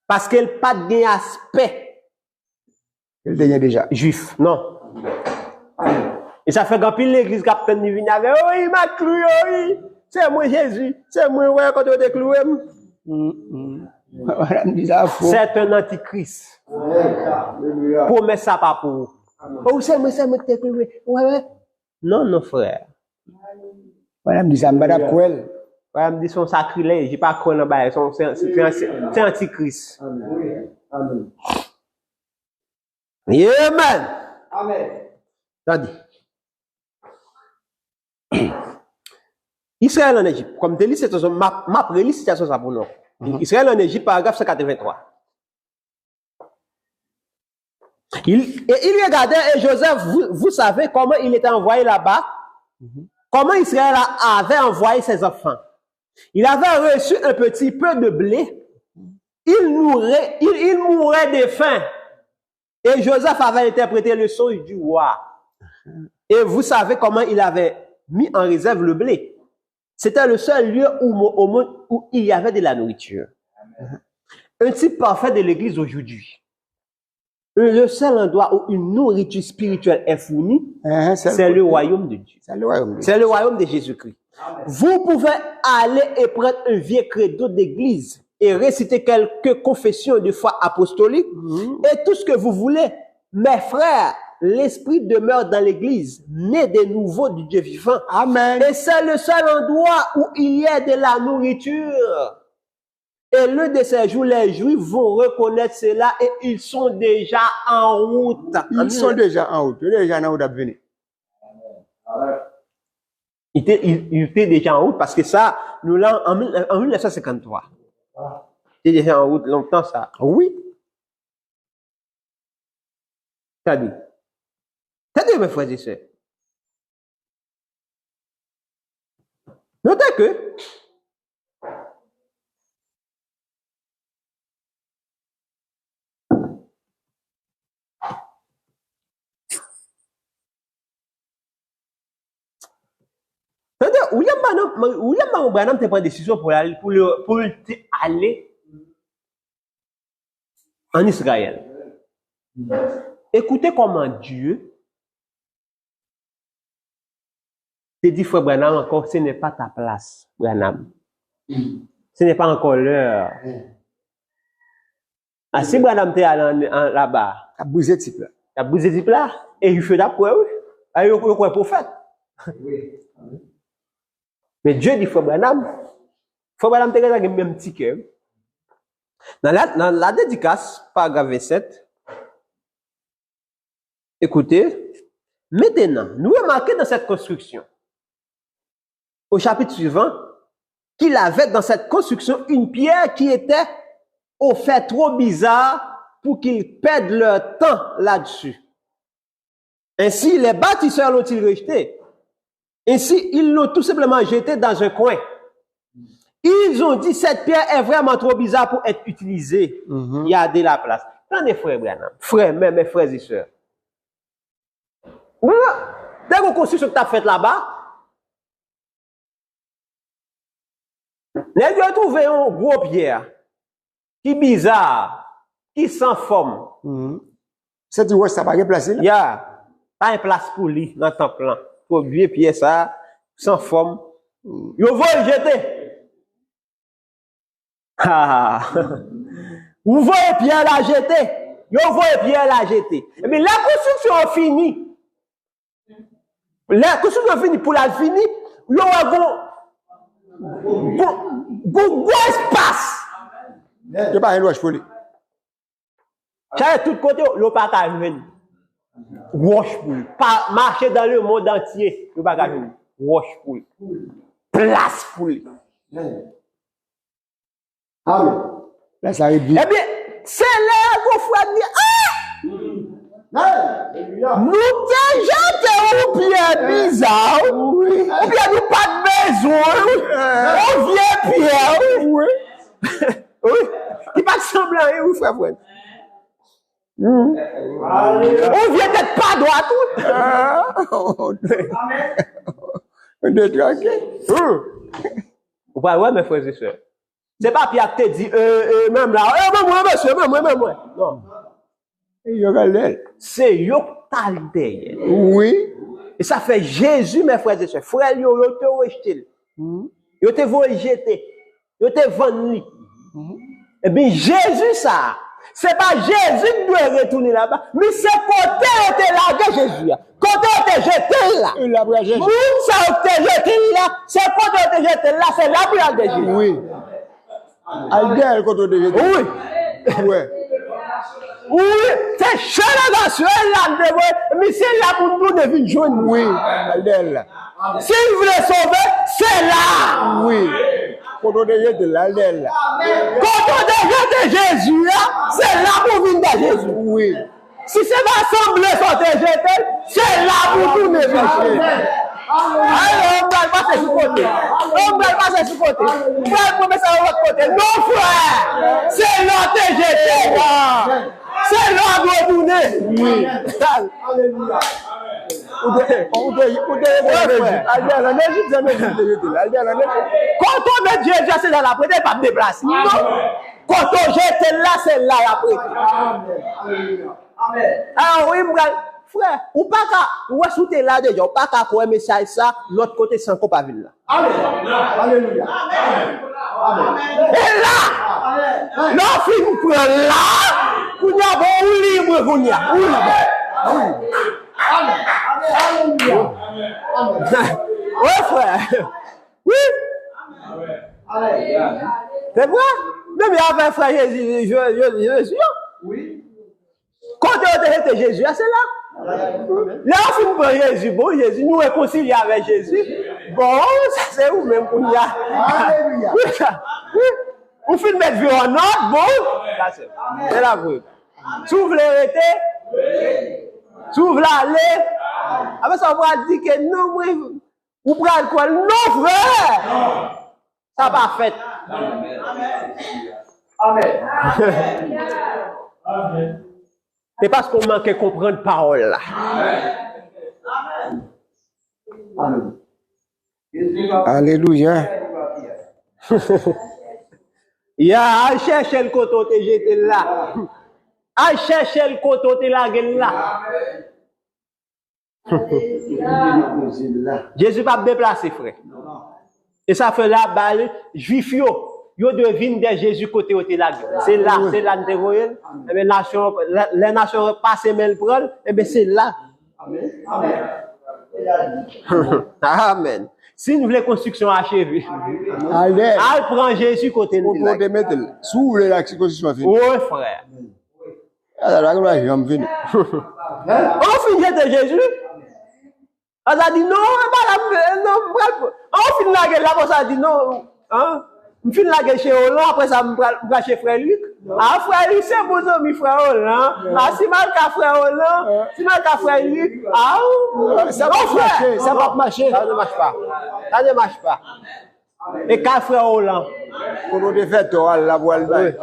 Parce qu'elle n'a pas de aspect Il était déjà. juif. Non. Amen. Et ça fait qu'en pile l'église qui a peine de venir avec, oh, il m'a cloué, oh, oui. C'est moi Jésus. C'est moi, ouais, quand on est cloué. Madame dit ça faux. C'est un antichrist. Alléluia. Promets ça pas pour vous. Oh, c'est moi qui t'ai cloué. Ouais, ouais. Non, non, frère. Madame dit ça, madame Kouel. Ouais, me dit son sacrilège. J'ai pas quoi dans le c'est antichrist. Amen. Amen. Amen. Amen. Attendez. Israël en Égypte. Comme tu lis, c'est ma prélis, c'est ça pour nous. Israël en Égypte, paragraphe 183. Il regardait, et Joseph, vous savez comment il était envoyé là-bas? Comment Israël avait envoyé ses enfants? Il avait reçu un petit peu de blé. Il mourait de faim. Et Joseph avait interprété le songe du roi. Et vous savez comment il avait mis en réserve le blé. C'était le seul lieu au monde où il y avait de la nourriture. Un type parfait de l'église aujourd'hui. Le seul endroit où une nourriture spirituelle est fournie, c'est le royaume de Dieu. C'est le royaume de Dieu. C'est le royaume de Jésus-Christ. Vous pouvez aller et prendre un vieux credo d'église et réciter quelques confessions de foi apostolique et tout ce que vous voulez. Mes frères, l'esprit demeure dans l'église, né de nouveau du Dieu vivant. Amen. Et c'est le seul endroit où il y a de la nourriture. Et l'un de ces jours, les Juifs vont reconnaître cela et ils sont déjà en route. Ils sont déjà en route. Ils sont déjà en route à venir. Il était déjà en route parce que ça, nous l'avons en 1953. Il était déjà en route longtemps, ça. Oui. C'est-à-dire, mes frères et sœurs. Notez que William Branham t'a pris une décision pour aller en Israël. Écoutez comment Dieu te dit, frère Branham, encore, ce n'est pas ta place, Branham. Ce n'est pas encore l'heure. Ah, si Branham te allé là-bas, A brisé type là. il a brisé type là, et il fait d'après, oui. Ah, il est prophète. Mais Dieu dit, frère Branham te a un même petit cœur. Dans la dédicace, paragraphe 27, écoutez, maintenant, nous remarquons dans cette construction, au chapitre suivant, qu'il avait dans cette construction une pierre qui était au fait trop bizarre pour qu'ils perdent leur temps là-dessus. Ainsi, les bâtisseurs l'ont-ils rejeté. Ainsi, ils l'ont tout simplement jeté dans un coin. Ils ont dit, cette pierre est vraiment trop bizarre pour être utilisée. Il y a de la place. Attendez, frère Branham, frères, mes frères et sœurs. Dès qu'on construction que tu as faite là-bas, les gens ont trouvé un gros pierre qui est bizarre, qui sans forme. C'est du ouais, ça va replacer là? Il y a pas une place pour lui dans le temple là. Pour vieux pierre ça, sans forme. Ils vont le jeter. Ah, vous voyez pierre la jeter. Ils vont pierre la jeter. Mais la construction est finie. La construction est finie. Pour la finir, ils vont gros espace. Il n'y a pas un loge pour lui. Chaque tout côté, il n'y a pas qu'à venir. Wash pour lui. Pas marcher dans le monde entier, il n'y a pas qu'à venir. Wash pour lui. Place pour lui. Amen. Là, ça arrive bien. Eh bien, c'est là qu'on faut dire, Alléluia. nous déjà t'es ou bien bizarre, ou bien nous pas de besoin, on vient Pierre, oui, il pas de semblant, oui, frère, frère. On vient d'être pas droit, tout. Amen. On est tranquille. Vous voyez, ouais, mes frères et sœurs. C'est pas Pierre qui te dit, même là, même moi, monsieur, même moi. Non. Il y aura l'aile. C'est Yoktal derrière. Oui. Et ça fait Jésus, mes frères et sœurs. Frère, yo te rejeté. Yo te voulu jeter. Yo te vendu. Eh bien, Jésus, ça. C'est pas Jésus qui doit retourner là-bas, mais c'est côté où t'es là de Jésus. Côté où t'es jeté là. Il a pris Jésus. Moun ça où t'es jeté là, c'est côté où t'es jeté là, c'est la prière de Jésus. Oui. Aldel quand on est jeté. Oui. Ouais. Oui, c'est chez là, mais c'est là pour nous de venir joindre. Oui. Aldel là. Si vous voulez sauver, c'est là. Oui. Quand on est jeté là, Aldel là. Quand on est jeté Jésus là, c'est là pour venir de Jésus. Oui. Si c'est l'assemblée sont jetés, c'est là pour tout de venir. Alors, on va passer sur côté. On va passer sur côté. On va commencer à l'autre côté. Non, frère, c'est là que jeté. C'est là pour retourner. Oui. Alléluia. Quand on met Dieu, c'est dans la prêté, pas me déplacer. Non. Quand on jette là, c'est là la prêté. Amen. Amen. Alors oui, frère, ou pas qu'à, ou est-ce que tu es là déjà, ou pas qu'à quoi message ça, l'autre côté sans qu'on pas ville là. Amen. Alléluia. Amen. Et là, l'offre prend là, qu'on y a bon ou libre, qu'on y a. Ou libre. Amen. Alléluia. Amen. Oui, frère. Oui. Amen. C'est vrai? Même avec frère Jésus. Oui. Quand on était Jésus, c'est là. Là, on prend Jésus. Bon, Jésus, nous réconcilier avec Jésus. Bon, ça c'est où même qu'on y a. Alléluia. Oui, ça. Oui. On fait mettre vie en ordre, bon. C'est la vraie. Si vous voulez arrêter, si vous voulez aller, après ça, on va dire que non, vous prenez quoi? Non, frère! Ça va fait. Amen. C'est parce qu'on manque de comprendre parole là. Amen. Alléluia. Il y a à chercher le côté où j'étais là. À chercher le côté où là. Jésus va me déplacer, frère. Et ça fait la balle, juif yo. yo devine de Jésus côté où là. C'est là nous te voyons. Et bien les nations passent mais le prendre, et bien c'est là. Amen. Amen. Amen. Si nous voulons construction achevée, Allez. elle prend Jésus côté nous. Pour te mettre s'ouvre la construction finie. Oui, frère. Alors là, je vais venir. On finit de Jésus. On a dit non, non, on finit la gueule là, on a dit non. Hein? Je finis la gueule chez Hollande, après ça, je vais chez Frère Luc. Ah, Frère Luc, c'est bon, ami, Frère Hollande. Ah, si mal qu'à Frère Hollande, si mal qu'à Frère Luc. Ah, ça va marcher, ça va marcher. Ça ne marche pas. Ça ne marche pas. Et qu'à Frère Hollande. Pour nous défaire, la voile.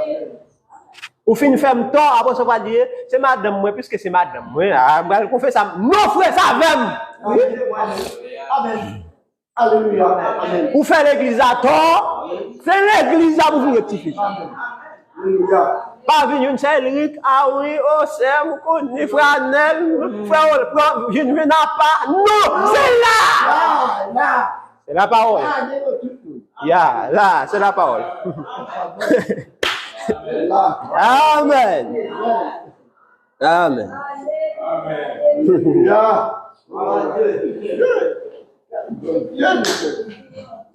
Ou fin ferme tort, après ça va dire, c'est madame moi, puisque c'est madame moi. Ah, qu'on fait ça. Non, frère, ça même. Amen. Alléluia. Amen. Ou faire l'église à tort, c'est l'église à vous rectifier. Alléluia. Pas venir une seule Eric, ah oui, oh, c'est mon connaît, frère Nel, frère, je ne viens pas. Non, c'est là. Là. C'est la parole. Là. Là, c'est la parole. Là. Amen. Amen. Alléluia.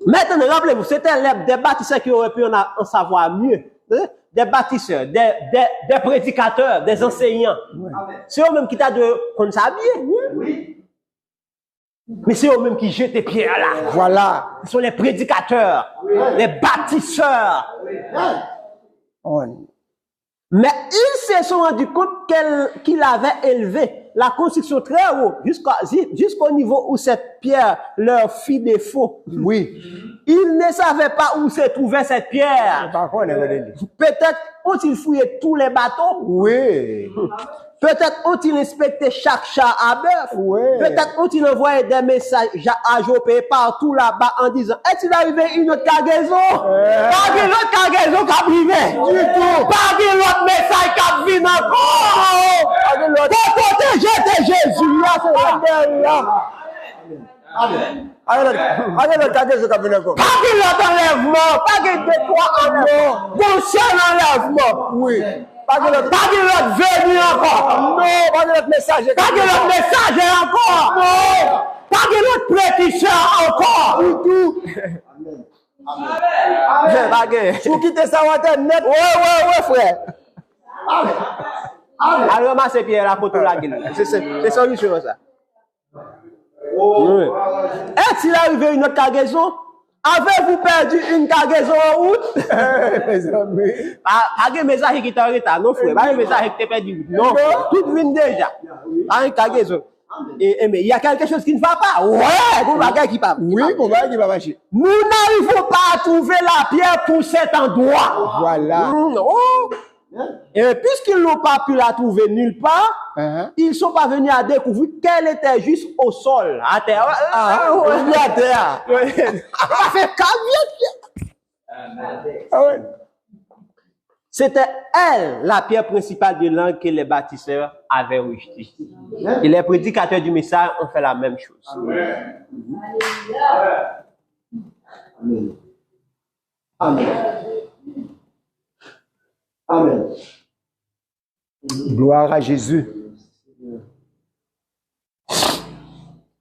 Maintenant, rappelez-vous, c'était des bâtisseurs qui auraient pu en savoir mieux. Des bâtisseurs, des prédicateurs, des enseignants. C'est eux-mêmes qui t'ont de qu'on s'habille. Oui. Mais c'est eux-mêmes qui jettent les pierres là. Voilà. Ce sont les prédicateurs, les bâtisseurs. Mais ils se sont rendus compte qu'il avait élevé la construction très haut, jusqu'au niveau où cette pierre leur fit défaut. Oui. Ils ne savaient pas où se trouvait cette pierre. Peut-être ont-ils fouillé tous les bateaux. Oui. Peut-être ont-ils inspecté chaque char à bœuf. Oui. Peut-être ont-ils envoyé des messages à Jopé partout là-bas en disant, est-il arrivé une autre cargaison? Pas une autre cargaison qui a privé. Du tout. Pas une autre message qui a venu encore. Pour protéger Jésus. Là, c'est là. Amen. Allez, le cargaison qui a venu encore. Pas une autre enlèvement. Pas une deux, trois enlèvements. Bon seul enlèvement. Oui. Pas de l'autre venu encore. Non. Pas de notre message. Pas de l'autre message encore. Non. Pas de l'autre prédiction encore. Du tout. Amen. Pour quitter ça, on va net. Ouais, frère. Amen. Amen. Alors, ramassez Pierre là pour tout la gueule. C'est solution ça. Oh. Est-il arrivé une autre cargaison? Avez-vous perdu une cargaison en route? Mes amis. Pas de message qui est en retard, non, frère. Pas de message qui est perdu. Non, tout vient déjà. Pas une cargaison. Mais il y a quelque chose qui ne va pas. Ouais, pour bagage qui va. Oui, pour bagage qui va marcher. Nous n'arrivons pas à trouver la pierre pour cet endroit. Voilà. Oh. Et puisqu'ils n'ont pas pu la trouver nulle part, ils ne sont pas venus à découvrir qu'elle était juste au sol, à terre. À terre. Ça fait 4 Amen. C'était elle, la pierre principale de l'angle que les bâtisseurs avaient rejetée. Et les prédicateurs du message ont fait la même chose. Amen. Amen. Amen. Amen. Gloire à Jésus.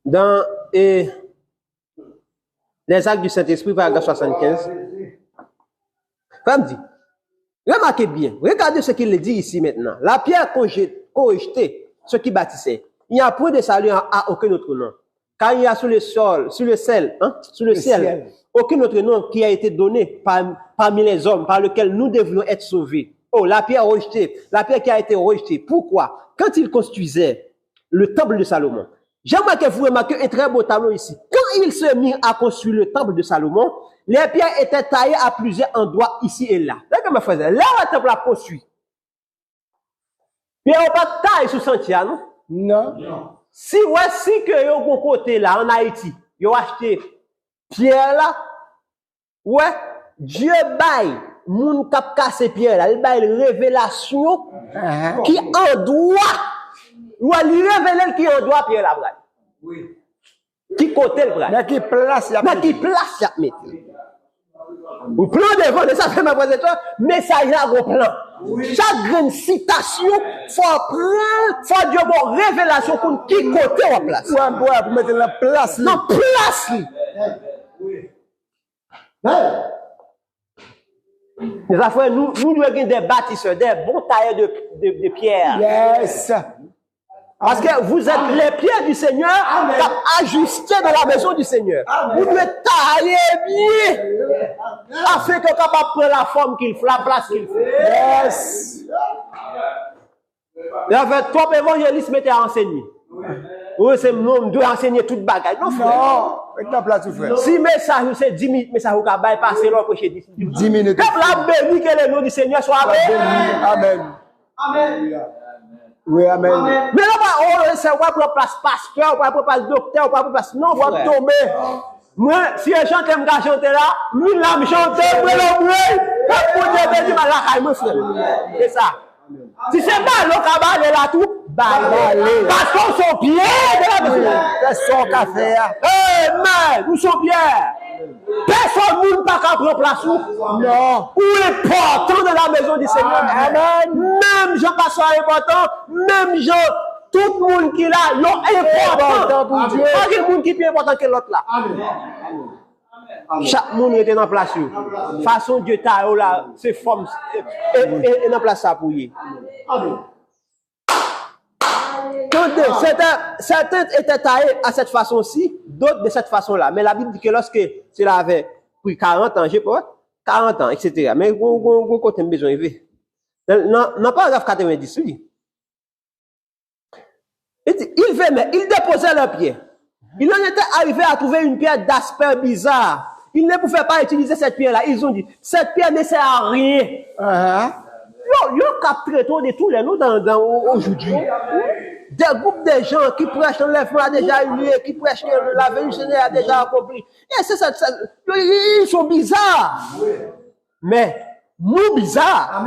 Dans les actes du Saint-Esprit, paragraphe 75, Femme dit, remarquez bien, regardez ce qu'il dit ici maintenant. La pierre rejetée, ce qui bâtissait, il n'y a point de salut à aucun autre nom. Car il y a sur le ciel, aucun autre nom qui a été donné parmi les hommes par lequel nous devions être sauvés. Oh, la pierre rejetée, la pierre qui a été rejetée. Pourquoi? Quand il construisait le temple de Salomon, j'aimerais que vous remarquiez un très beau tableau ici. Quand il se mit à construire le temple de Salomon, les pierres étaient taillées à plusieurs endroits ici et là. Là, comme je faisais, là, le temple a construit. Puis, on n'a pas de taille sous sentier, non? Non. Si voici que yo bon côté là, en Haïti, yo acheté pierre là, ouais, Dieu baille, moun kap casse pierre là, il baille révélation qui en droit, ou lui révéler qui en droit pierre là, Oui. qui côté le bras. Mais qui place la Mais qui place la mettre. Ou plan devant, de ça fait ma présentation, message là, gros plan. Chaque grande citation, faut prendre, faut dire bon, révélation pour qui côté on place. Ouais, pour mettre la place. Non, place. Les affaires, nous devons avoir des bâtisseurs, des bons tailleurs de pierre. Yes. Parce que vous êtes les pierres du Seigneur, ajustés dans la maison du Seigneur. Vous devez tailler bien, afin que capable prendre la forme qu'il faut, la place qu'il faut. Yes. Il y avait trois évangélistes mettaient à enseigner. Oui, c'est mon doit enseigner toute bagaille. Non, frère. Non, avec la place, frère. Si message, c'est 10 minutes, message, vous pouvez passer là pour 10 minutes. Quand la béni que le nom du Seigneur soit avec. Amen. Amen. Oui, amen. Mais là, c'est pas pour place pasteur, pas pour place docteur, pas pour place. Non, On va tomber. moi, si je chante, je vais chanter là, lui, là, je chante, je vais l'oublier. Pour Dieu, je vais mon frère. C'est ça. Si c'est pas le cabane là tout, balé. Parce qu'on sont pieds de la maison. C'est son café. Mais, nous sommes pieds. Personne ne peut pas prendre place où. Non. Où est important de la maison du Seigneur. Amen. Même gens pas sont importants, même gens, tout le monde qui est là, est important pour Dieu. Pas de monde qui est plus important que l'autre là. Chaque monde était dans place. Façon Dieu t'a là, c'est forme et dans place ça pour y. Certains étaient taillés à cette façon-ci, d'autres de cette façon-là. Mais la Bible dit que lorsque cela avait pris 40 ans, je sais pas, 40 ans, etc. Mais vous avez besoin de vivre. Dans paragraphe 90, oui. Il déposait le pied. Il en était arrivé à trouver une pierre d'aspect bizarre. Ils ne pouvaient pas utiliser cette pierre-là. Ils ont dit, cette pierre ne sert à rien. Ils ont capturé de tous les noms aujourd'hui. Des groupes de gens qui prêchent l'enlèvement a déjà eu lieu, qui prêchent que la venue du Seigneur a déjà accompli. Et ils sont bizarres. Mais, nous bizarres.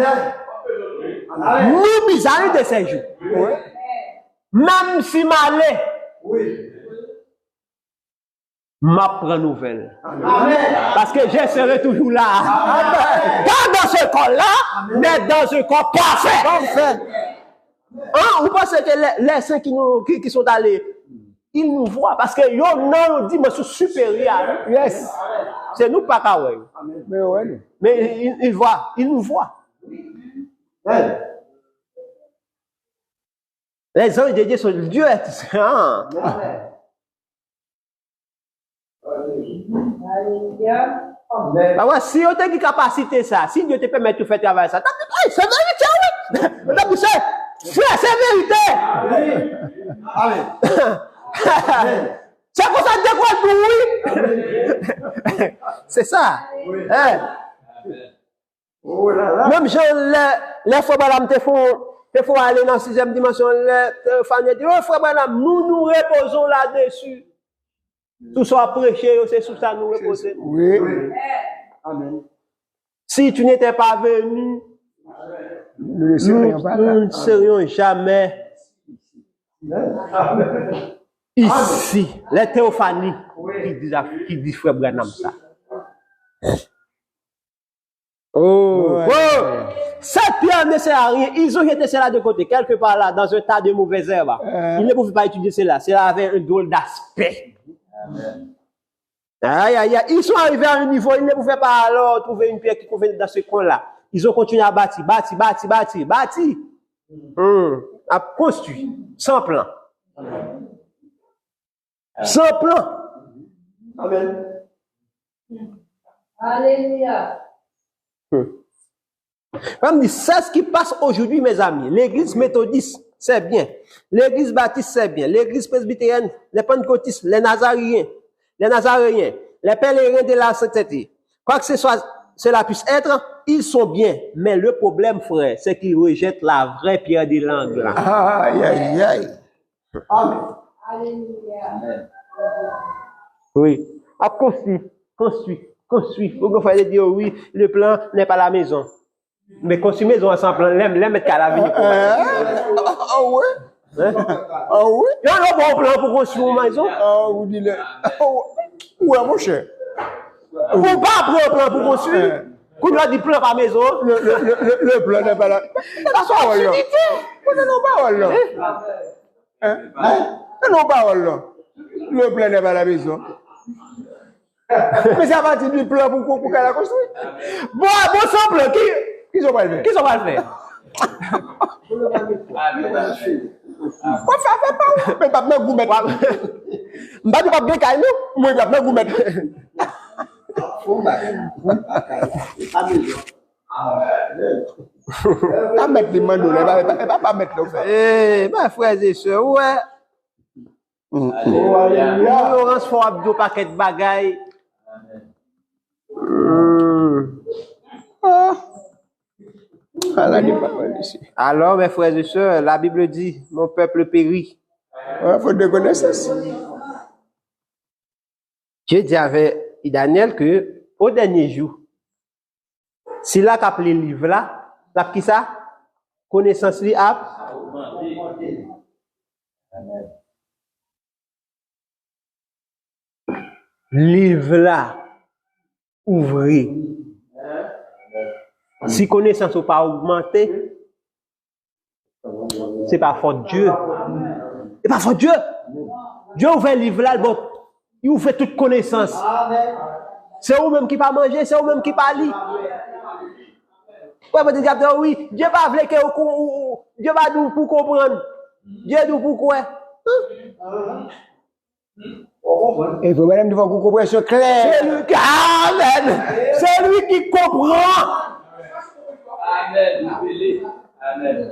Nous bizarres de ces jours. Même si malais. M'apprend nouvelle. Parce que je serai toujours là. Pas dans ce corps-là, mais dans un corps parfait. Vous pensez que les saints qui sont allés, ils nous voient parce que ils ont une dimension supérieure. Yes. C'est nous pas qu'à ouais. Mais ils voient, ils nous voient. Les anges de Dieu sont Dieu. Bah ouais, si on a une capacité ça, si Dieu te permet de faire travail ça, c'est vérité, oui. C'est vérité. C'est pour ça que oui. C'est ça. Même les fois madame te font aller dans la 6e dimension, les femmes disent, oh frère madame, nous reposons là-dessus. Tout ça prêché, c'est sous ça nous reposer. Oui. Amen. Si tu n'étais pas venu, nous ne serions jamais ici. Les théophanies qui disent frère Branham ça. Cette pierre ne sert à rien. Ils ont jeté cela de côté, quelque part là, dans un tas de mauvaises herbes. Ils ne pouvaient pas utiliser cela. Cela avait un drôle d'aspect. Aïe, aïe, aïe. Ils sont arrivés à un niveau, ils ne pouvaient pas alors trouver une pierre qui convenait dans ce coin-là. Ils ont continué à bâtir. À construire, sans plan. Sans plan. Amen. Alléluia. C'est ce qui passe aujourd'hui, mes amis. L'église méthodiste, c'est bien. L'église baptiste, c'est bien. L'église presbytérienne, les pentecôtistes, les nazaréens, les pèlerins de la sainteté. Quoi que ce soit, cela puisse être, ils sont bien. Mais le problème, frère, c'est qu'ils rejettent la vraie pierre de l'angle. Aïe, aïe, aïe. Amen. Alléluia. Oui. À construire. Vous pouvez dire, oui, le plan n'est pas la maison. Mais construire maison sans plan, les mettre qu'à l'avenir. Ah ouais? Ah oui? Il y a un bon plan pour construire une maison. Ah, vous dites, ouais, mon cher. Ou pas prendre un plan pour construire. Qu'on doit dire plan par maison. Le plan n'est pas là. Ça soit absurdité. Non, parole là. Non, parole là. Le plan n'est pas la maison. Mais ça va partir du plan pour qu'elle la construire. Bon, sans plan, Qui sont pas le faire? qui sont pas le faire? Quoi ça fait pas? Mais pas même vous mettre. M'pas pas bien caille nous. Moi pas même vous mettre. Pas mettre les mains dans les pas mettre le fait. Eh, mes frères et sœurs, ouais. Laurence faut abdo paquet de bagaille. Alors, mes frères et sœurs, la Bible dit, mon peuple périt. Il faut de connaissance. Dieu dit avec Daniel que, au dernier jour, s'il a appelé le livre là, la qui ça? Connaissance li a. Livre là, ouvrez. Si connaissance n'a pas augmenté, c'est pas faute Dieu. C'est pas faute Dieu. Dieu ouvre le livre là, bon, il ouvre toute connaissance. C'est vous-même qui pas manger, c'est vous-même qui pas lire. Ouais, mais oui, Dieu va vouloir que Dieu va nous pour comprendre. Dieu nous pour quoi? Il faut même avoir une compréhension claire. C'est lui qui Amen. C'est lui qui comprend. Amen.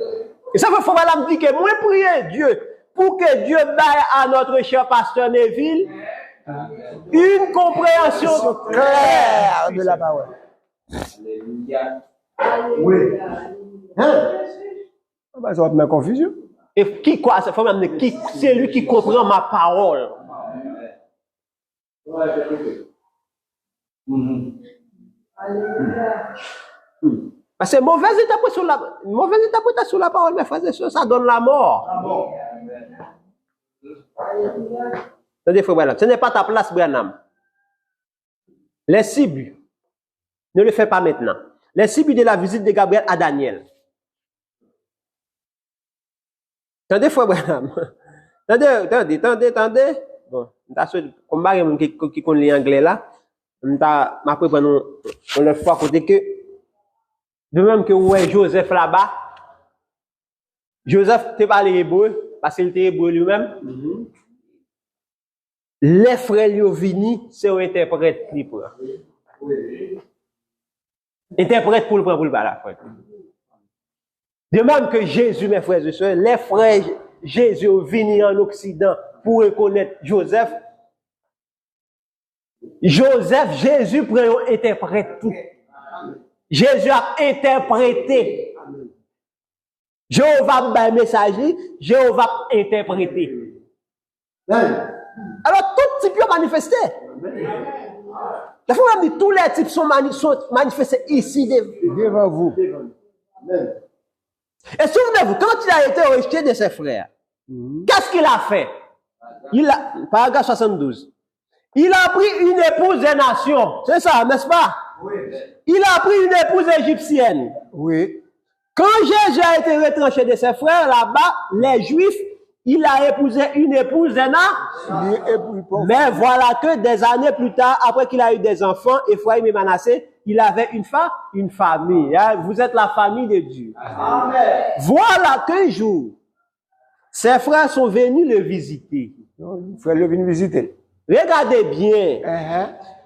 Et ça veut faut madame dire que moi prier Dieu pour que Dieu baille à notre cher pasteur Neville une compréhension claire de la parole. Oui. Ça va mettre confusion. Et qui quoi? Ça faut m'amener qui? C'est lui qui comprend ma parole. Parce que mauvaise interprétation de la parole, mes frères et sœurs, ça donne la mort. Attendez, frère Branham, ce n'est pas ta place, Branham. Les cibles, ne le fais pas maintenant. Les cibles de la visite de Gabriel à Daniel. Attendez, frère Branham. Attendez. Bon, comme Marie qui connaît l'anglais là, m'a préparé on le fois côté que de même que ouais Joseph là-bas. Joseph te parlé hébreu parce qu'il était hébreu lui-même. Les frères lui vini, c'est un interprète qui prend. Interprète pour le prendre pour le bas frère. De même que Jésus, mes frères et sœurs, les frères Jésus vini en Occident pour reconnaître Joseph. Jésus prend un interprète tout. Jésus a interprété. Jéhovah a messager, Jéhovah a interprété. Alors, tout type est manifesté. La fois où tous les types sont manifestés ici devant vous. Et souvenez-vous, quand il a été rejeté de ses frères, qu'est-ce qu'il a fait? Paragraphe 72. Il a pris une épouse des nations. C'est ça, n'est-ce pas? Oui. Il a pris une épouse égyptienne. Oui. Quand Jésus a été retranché de ses frères là-bas, les Juifs, il a épousé une épouse des nations. Mais voilà que des années plus tard, après qu'il a eu des enfants, Ephraïm et Manassé, il avait une famille. Hein? Vous êtes la famille de Dieu. Amen. Voilà qu'un jour, ses frères sont venus le visiter. Frère le venu visiter. Regardez bien.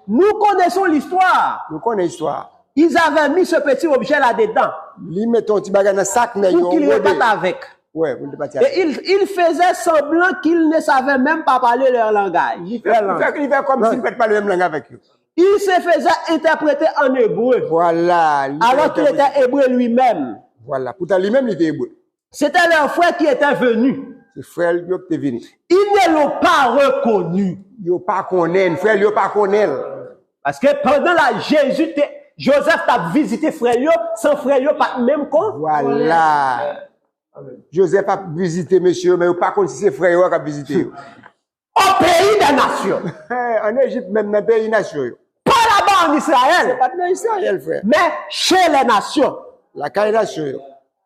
Nous connaissons l'histoire. Nous connaissons l'histoire. Ils avaient mis ce petit objet là-dedans. Ils mettent un petit bagage dans le sac. Pour qu'ils repartent avec. Ouais, et il faisait semblant qu'ils ne savaient même pas parler leur langage. Il fait comme s'ils ne parlaient pas le même langage avec eux. Il se faisait interpréter en hébreu. Voilà. Alors qu'il était hébreu lui-même. Voilà. Pourtant, lui-même, il était hébreu. C'était leur frère qui était venu. C'est frère qui était venu. Ils ne l'ont pas reconnu. Ils n'ont pas connu. Frère, ils n'ont pas connu. Parce que pendant la Jésus, Joseph t'a visité frère, sans frère, pas même con. Voilà. Joseph a visité monsieur, mais il n'a pas connu si c'est frère qui a visité. Au pays des nations. En Égypte, même dans le pays des nations. Pas là-bas pas en C'est Israël, pas dans Israël, frère. mais chez les nations. La nation.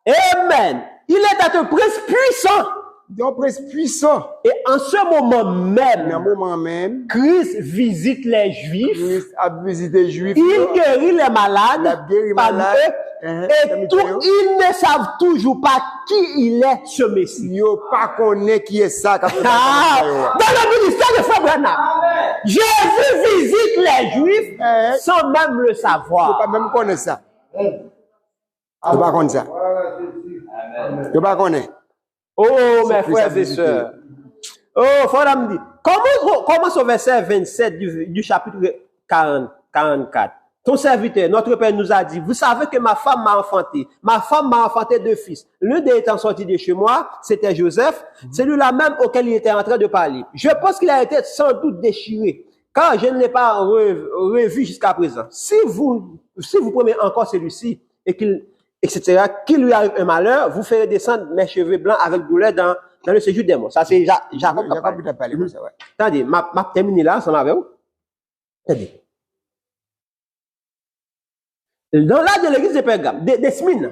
Amen. Il est un prince puissant. Donc, prince puissant. Et en ce moment Dans le même, moment même, Christ visite les Juifs. Christ a visité les Juifs. Il guérit les Il a malades guéri parmi malade. eux, et ils ne savent toujours pas qui il est, ce Messie. Yo pas connaît qui est ça. Ah, dans le ministère de Frère Branham, Jésus visite les Juifs sans même le Faut pas savoir. même connaître ça. Faut pas connaître ça. Faut pas connaître. Oh, mes Christ a frères et visité. sœurs. Oh, Frère me dit, comment ce verset 27 du chapitre 44? Ton serviteur, notre Père nous a dit, vous savez que ma femme m'a enfanté. Ma femme m'a enfanté 2 fils. L'un des étant sorti de chez moi, c'était Joseph, celui-là même auquel il était en train de parler. Je pense qu'il a été sans doute déchiré, car je ne l'ai pas revu jusqu'à présent. Si vous prenez encore celui-ci, etc., qu'il lui arrive un malheur, vous ferez descendre mes cheveux blancs avec douleur dans le séjour des morts. Ça, c'est Jacob qui a parlé. Jacob t'a parlé comme ça, ouais. Attendez, m'a terminé là, ensemble avec vous. Attendez. Dans l'âge de l'église de Pergame, de Smyrne,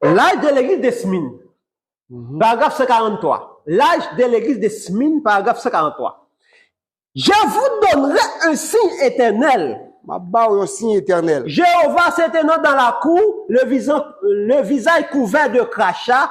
l'âge de l'église de Smyrne, paragraphe 143, l'âge de l'église de Smyrne, paragraphe 143. Je vous donnerai un signe éternel. Ma barre un signe éternel. Jéhovah s'éteignant dans la cour, le visage couvert de crachats.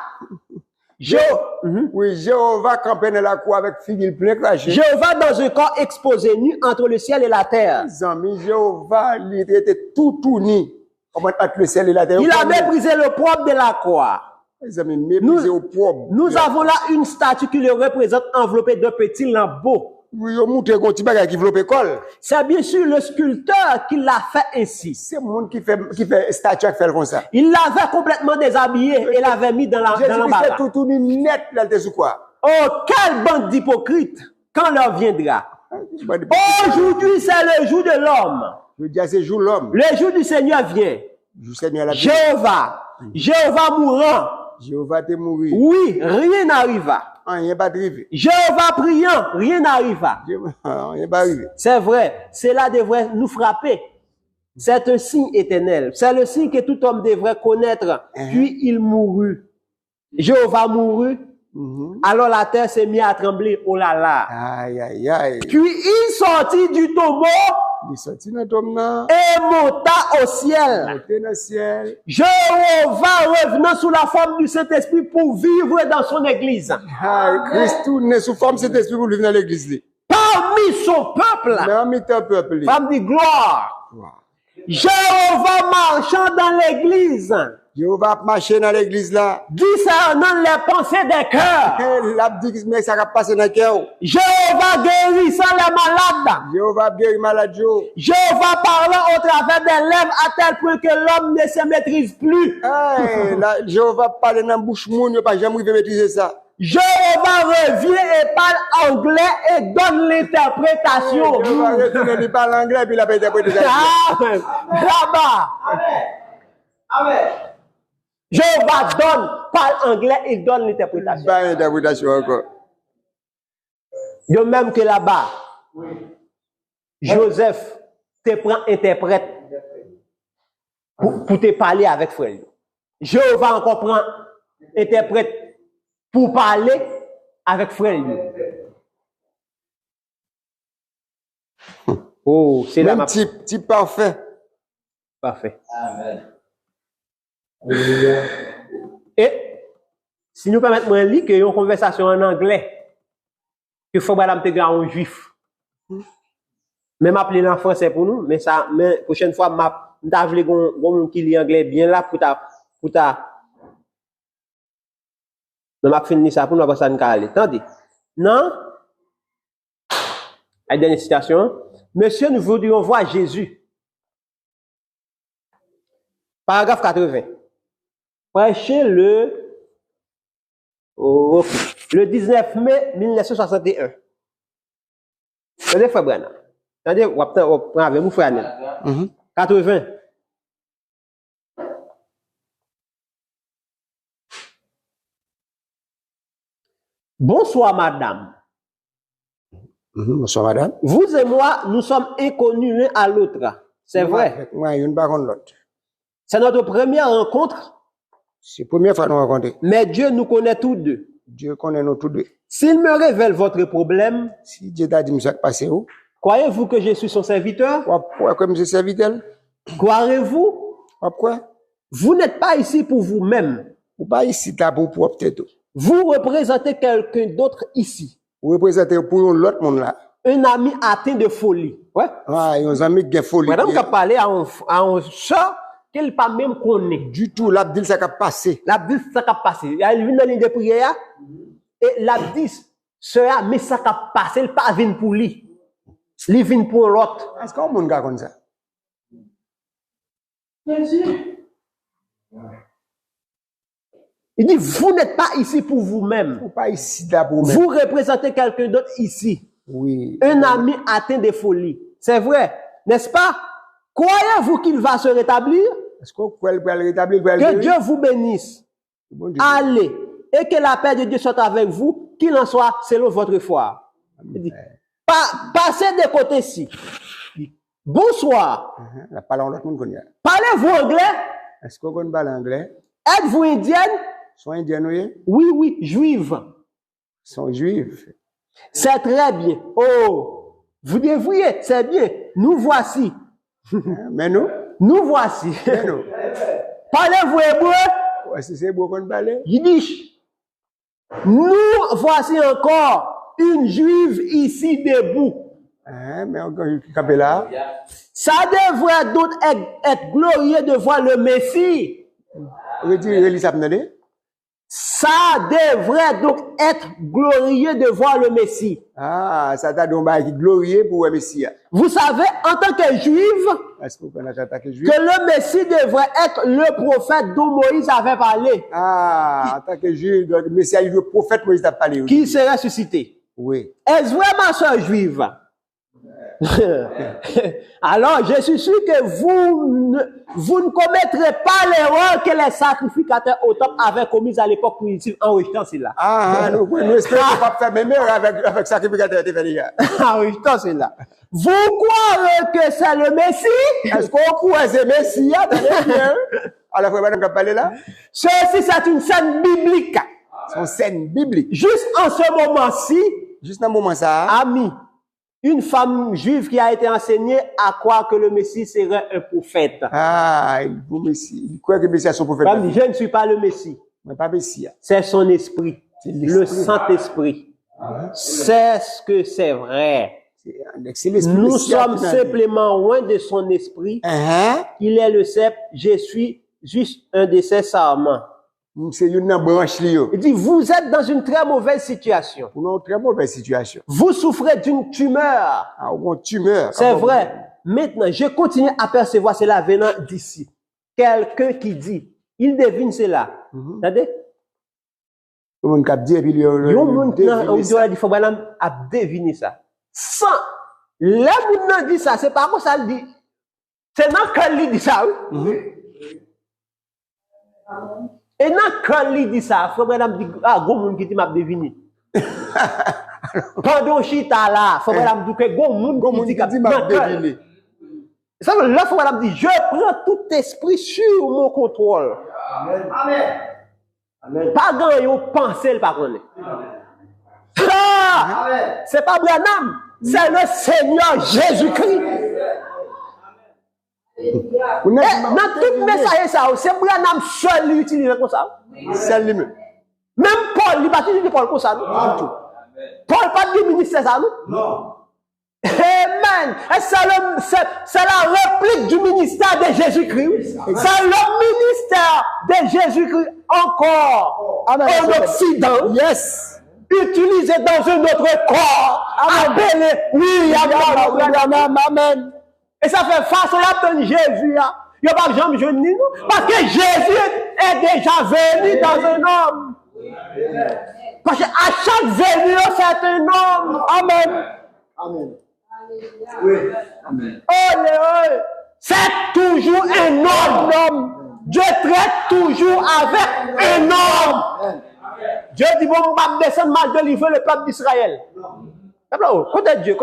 Oui, Jéhovah campait dans la cour avec figure plein craché. Jéhovah dans un corps exposé nu entre le ciel et la terre. Les amis, Jéhovah, il était tout nu. Comment entre le ciel et la terre. Il a méprisé le propre de la croix. Les amis, méprisé au propre. Nous avons là une statue qui le représente enveloppée de petits lambeaux. Oui, on montre qu'on petit bagage qui veut école. C'est bien sûr le sculpteur qui l'a fait ainsi. C'est le monde qui fait statue qui fait comme ça. Il l'avait complètement déshabillé et l'avait mis dans Jésus-Christ l'embarras. est tout nu net, là, t'es sous quoi? Oh, quelle bande d'hypocrites quand l'heure viendra. Aujourd'hui, c'est le jour de l'homme. Je dis à ce jour l'homme. Le jour du Seigneur vient. Je sais bien la vie. Jéhovah mourant. Jéhovah t'est mourir. Oui, rien n'arriva. Rien pas arrivé. Jéhovah priant, rien n'arriva. Rien pas arrivé. C'est vrai, cela devrait nous frapper. C'est un signe éternel. C'est le signe que tout homme devrait connaître. Puis il mourut. Jéhovah mourut. Alors la terre s'est mise à trembler. Oh là là. Aïe, aïe, aïe. Puis il sortit du tombeau Il est sorti dans ton nom. et monta au ciel. Monté dans le ciel. Jéhovah revenant sous la forme du Saint-Esprit pour vivre dans son église. Ah, Christ tourne sous forme cet esprit pour vivre dans l'église. Parmi son peuple. Mais en mettant peuple. Femme de gloire. Jéhovah marchant dans l'église. Jéhovah marcher dans l'église là. Discernant les pensées des cœurs. L'a dit mais ça va passer dans le cœur. Jéhovah guérissant les malades. Jéhovah guérit malade. Jéhovah parlant au travers des lèvres à tel point que l'homme ne se maîtrise plus. Jéhovah parle dans la bouche moun, il pas jamais maîtriser ça. Jéhovah revient et parle anglais et donne l'interprétation. Jéhovah retourne, il parle anglais puis il a pas interprétation. Là-bas. Amen. Jéhovah parle anglais et donne l'interprétation. Pas interprétation encore. De même que là-bas, Joseph te prend interprète pour te parler avec frère. Jéhovah encore prend interprète pour parler avec frère. Oh, c'est là Même ma type parfait. parfait. Amen. Et si nous permettons de lire une conversation en anglais, que faut madame te grand un juif. Même appeler en français pour nous, mais prochaine fois m'a voulu gon qui lit anglais bien là pour m'a fini ça pour nous passer une calé. Attendez. Non? La dernière citation. Monsieur, nous voudrions voir Jésus. Paragraphe 80. Prêcher le 19 mai 1961. Attendez, frère Branham. Attendez, on prend avec vous, frère Branham. 80. Bonsoir, madame. Bonsoir, madame. Vous et moi, nous sommes inconnus l'un à l'autre. C'est vrai. Moi, il y a une par contre l'autre. C'est notre première rencontre, C'est la première fois que nous rencontrons. mais Dieu nous connaît tous deux. Dieu connaît nous tous deux. S'il me révèle votre problème, Si Dieu t'a dit, monsieur, passé où? croyez-vous que je suis son serviteur? Pourquoi, comme je serviteur? Croirez-vous? Pourquoi? Vous n'êtes pas ici pour vous-même. Ou pas ici, t'as pour propre tête. Vous représentez quelqu'un d'autre ici. Vous représentez pour l'autre monde là. Un ami atteint de folie. Ouais. Ah, il y a un ami qui a folie. Madame qui a parlé à un chat qu'elle pas même connaît. Du tout, l'abdil, ça a passé. La dit ça qui a passé. Elle vient dans la ligne de prière et la dit, ça mais ça qui a passé, elle pas vient pour lui. Il vient pour l'autre. Est-ce qu'on a un gars comme ça? Il dit, vous n'êtes pas ici pour vous-même. Ou pas ici là pour Vous représentez quelqu'un d'autre ici. Oui. Un ami atteint de folie. C'est vrai, n'est-ce pas? Croyez-vous qu'il va se rétablir? Est-ce qu'on peut le rétablir? Que Dieu vous bénisse. Bon Dieu. Allez. Et que la paix de Dieu soit avec vous, qu'il en soit selon votre foi. Il dit, passez de côté-ci. Bonsoir. La parole l'autre monde connaît. Parlez-vous anglais? Est-ce qu'on parle anglais? Êtes-vous indienne? Sont indiens, oui? Oui, juive. Sont juifs. C'est très bien. Oh, vous devriez, c'est bien. Nous voici. Mais nous? Nous voici. Mais nous? Parlez-vous hébreu? Ouais, c'est beau qu'on parle. Yiddish. Nous voici encore une juive ici debout. Mais on campe là. Ça devrait donc être glorieux de voir le Messie. Retirez les sapnades. Ça devrait donc être glorieux de voir le Messie. Ah, ça t'a donné qui glorieux pour le Messie. Vous savez, en tant que juive, Est-ce qu'on peut attaquer juif? que le Messie devrait être le prophète dont Moïse avait parlé, Ah, en tant que juif, le Messie, le prophète Moïse a parlé. qui serait ressuscité. Oui. Est-ce vraiment soeur juive? Alors, je suis sûr que vous ne commettrez pas l'erreur que les sacrificateurs au temple avaient commise à l'époque primitive en rejetant cela. Nous espérons pas faire même erreur avec sacrificateur de Vélia. En rejetant cela. Vous croirez que c'est le Messie? Est-ce qu'on croit ce Messie? À la fois, madame, qui parlé là? Ceci, c'est une scène biblique. C'est une scène biblique. Juste en ce moment-ci, Juste dans le moment ça. ami, une femme juive qui a été enseignée à croire que le Messie serait un prophète. Ah, il faut Messie. Il croit que Messie est son prophète. Femme dit, je ne suis pas le Messie. Mais pas Messie. C'est son esprit. C'est Le l'esprit. Saint-Esprit. C'est ce que c'est vrai. C'est l'esprit. Nous Messie sommes qui n'a dit. simplement loin de son esprit. Hein? Il est le cep. Je suis juste un de ses sarments. C'est une branche liée. Il dit, vous êtes dans une très mauvaise situation. Pour une très mauvaise situation. Vous souffrez d'une tumeur. Ah, ou une tumeur. C'est vrai. Maintenant, je continue à percevoir cela venant d'ici. Quelqu'un qui dit, il devine cela. Regardez. Tout le monde qui dit, et puis il y a Il y a un monde qui a dit, faut deviner ça. Sans, les gens qui dit ça, c'est pas comme ça le dit. C'est dans quand il dit ça, oui. Et quand il dit ça, faut madame dit, ah, gros monde qui dit m'a deviné. Pendant chita là, faut madame dit que gros monde qui dit m'a deviné. Ça veut là, faut madame dit, je prends tout esprit sur mon contrôle. Amen. Pas grand yo penser le pas connaît. Amen. C'est pas Branham, c'est le Seigneur Jésus-Christ. Dans tout message ça, c'est Branham seul qui utilise comme ça. C'est lui-même. Même Paul, il va utiliser Paul comme ça, non? Paul pas du ministère ça, non? Non. Amen. Et c'est la réplique du ministère de Jésus-Christ. C'est le ministère de Jésus-Christ encore en Occident. Yes. Utilisé dans un autre corps. Appelé William. Amen. Et ça fait face à la Jésus. Il n'y a pas de jambe jeune ni nous. Parce que Jésus est déjà venu dans un homme. Parce qu'à chaque venue, c'est un homme. Amen. Amen. Oui. Amen. Oh, c'est toujours un homme. Dieu traite toujours avec un homme. Dieu dit, bon, on va descendre mal délivrer le peuple d'Israël. Côté Dieu,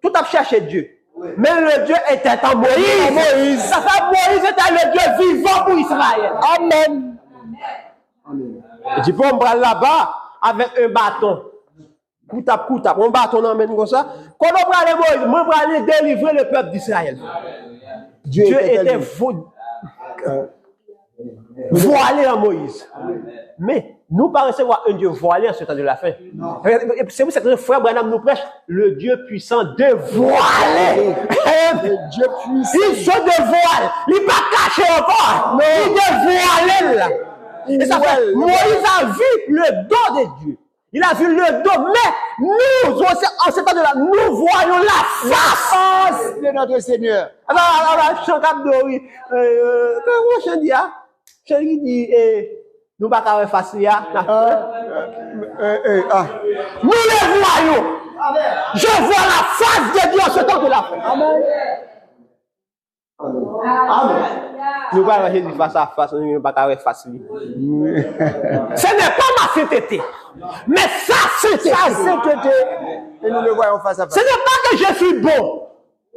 tout a cherché Dieu. Mais le Dieu était en Moïse. Ça fait Moïse était le Dieu vivant pour Israël. Amen. Et tu peux me prendre là-bas avec un bâton. Coutap, un bâton emmène comme ça. Quand on prend les Moïse, on va aller délivrer le peuple d'Israël. Dieu était voilé en Moïse. Mais nous pas recevoir un Dieu voilé en ce temps de la fin. C'est pour ça que le frère Branham nous prêche le Dieu puissant dévoilé. Dieu puissant. Il se dévoile. Il n'est pas caché encore. Il est dévoilé là. Et ça fait, Moïse a vu le dos de Dieu. Il a vu le dos. Mais nous, en ce temps de là, nous voyons la face de notre Seigneur. Alors, je suis en oui. Comment je dis, je dis, nous ne pouvons pas faire ça. Nous les voyons. Je vois la face de Dieu en ce temps de la fin. Amen. Amen. Nous ne pouvons pas Jésus face à face, nous ne pouvons pas faire face. Ce n'est pas ma sainteté, mais sa sainteté. Et nous le voyons face à face. Ce n'est pas que je suis bon.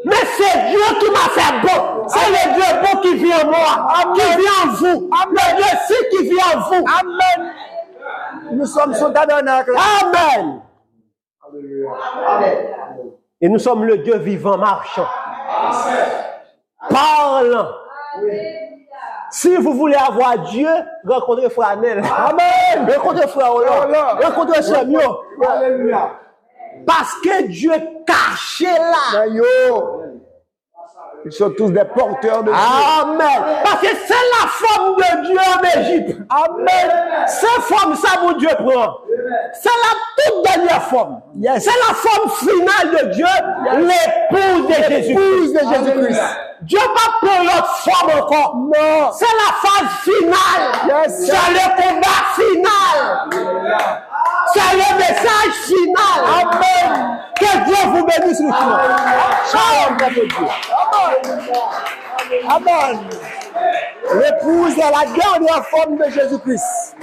Mais c'est Dieu qui m'a fait bon. C'est le Dieu bon qui vit en moi, qui vit en vous. Le Dieu si qui vit en vous. Amen. Nous sommes son tabernacle. Amen. Et nous sommes le Dieu vivant, marchant, parlant. Si vous voulez avoir Dieu, rencontrez Frère Anel. Amen. Rencontrez Frère Hollande. Rencontrez Samuel. Alléluia. Parce que Dieu est caché là. Ils sont tous des porteurs de Dieu. Amen. Parce que c'est la forme de Dieu en Égypte. Amen. Cette forme, ça mon Dieu prend. C'est la toute dernière forme. Yes. C'est la forme finale de Dieu, l'épouse de Jésus-Christ. Dieu va prendre l'autre forme encore. Non. C'est la phase finale. Yes. C'est le combat final. C'est le message final. Amen. Que Dieu vous bénisse richement. Shalom, Dieu. Amen. L'épouse est la dernière forme de Jésus-Christ.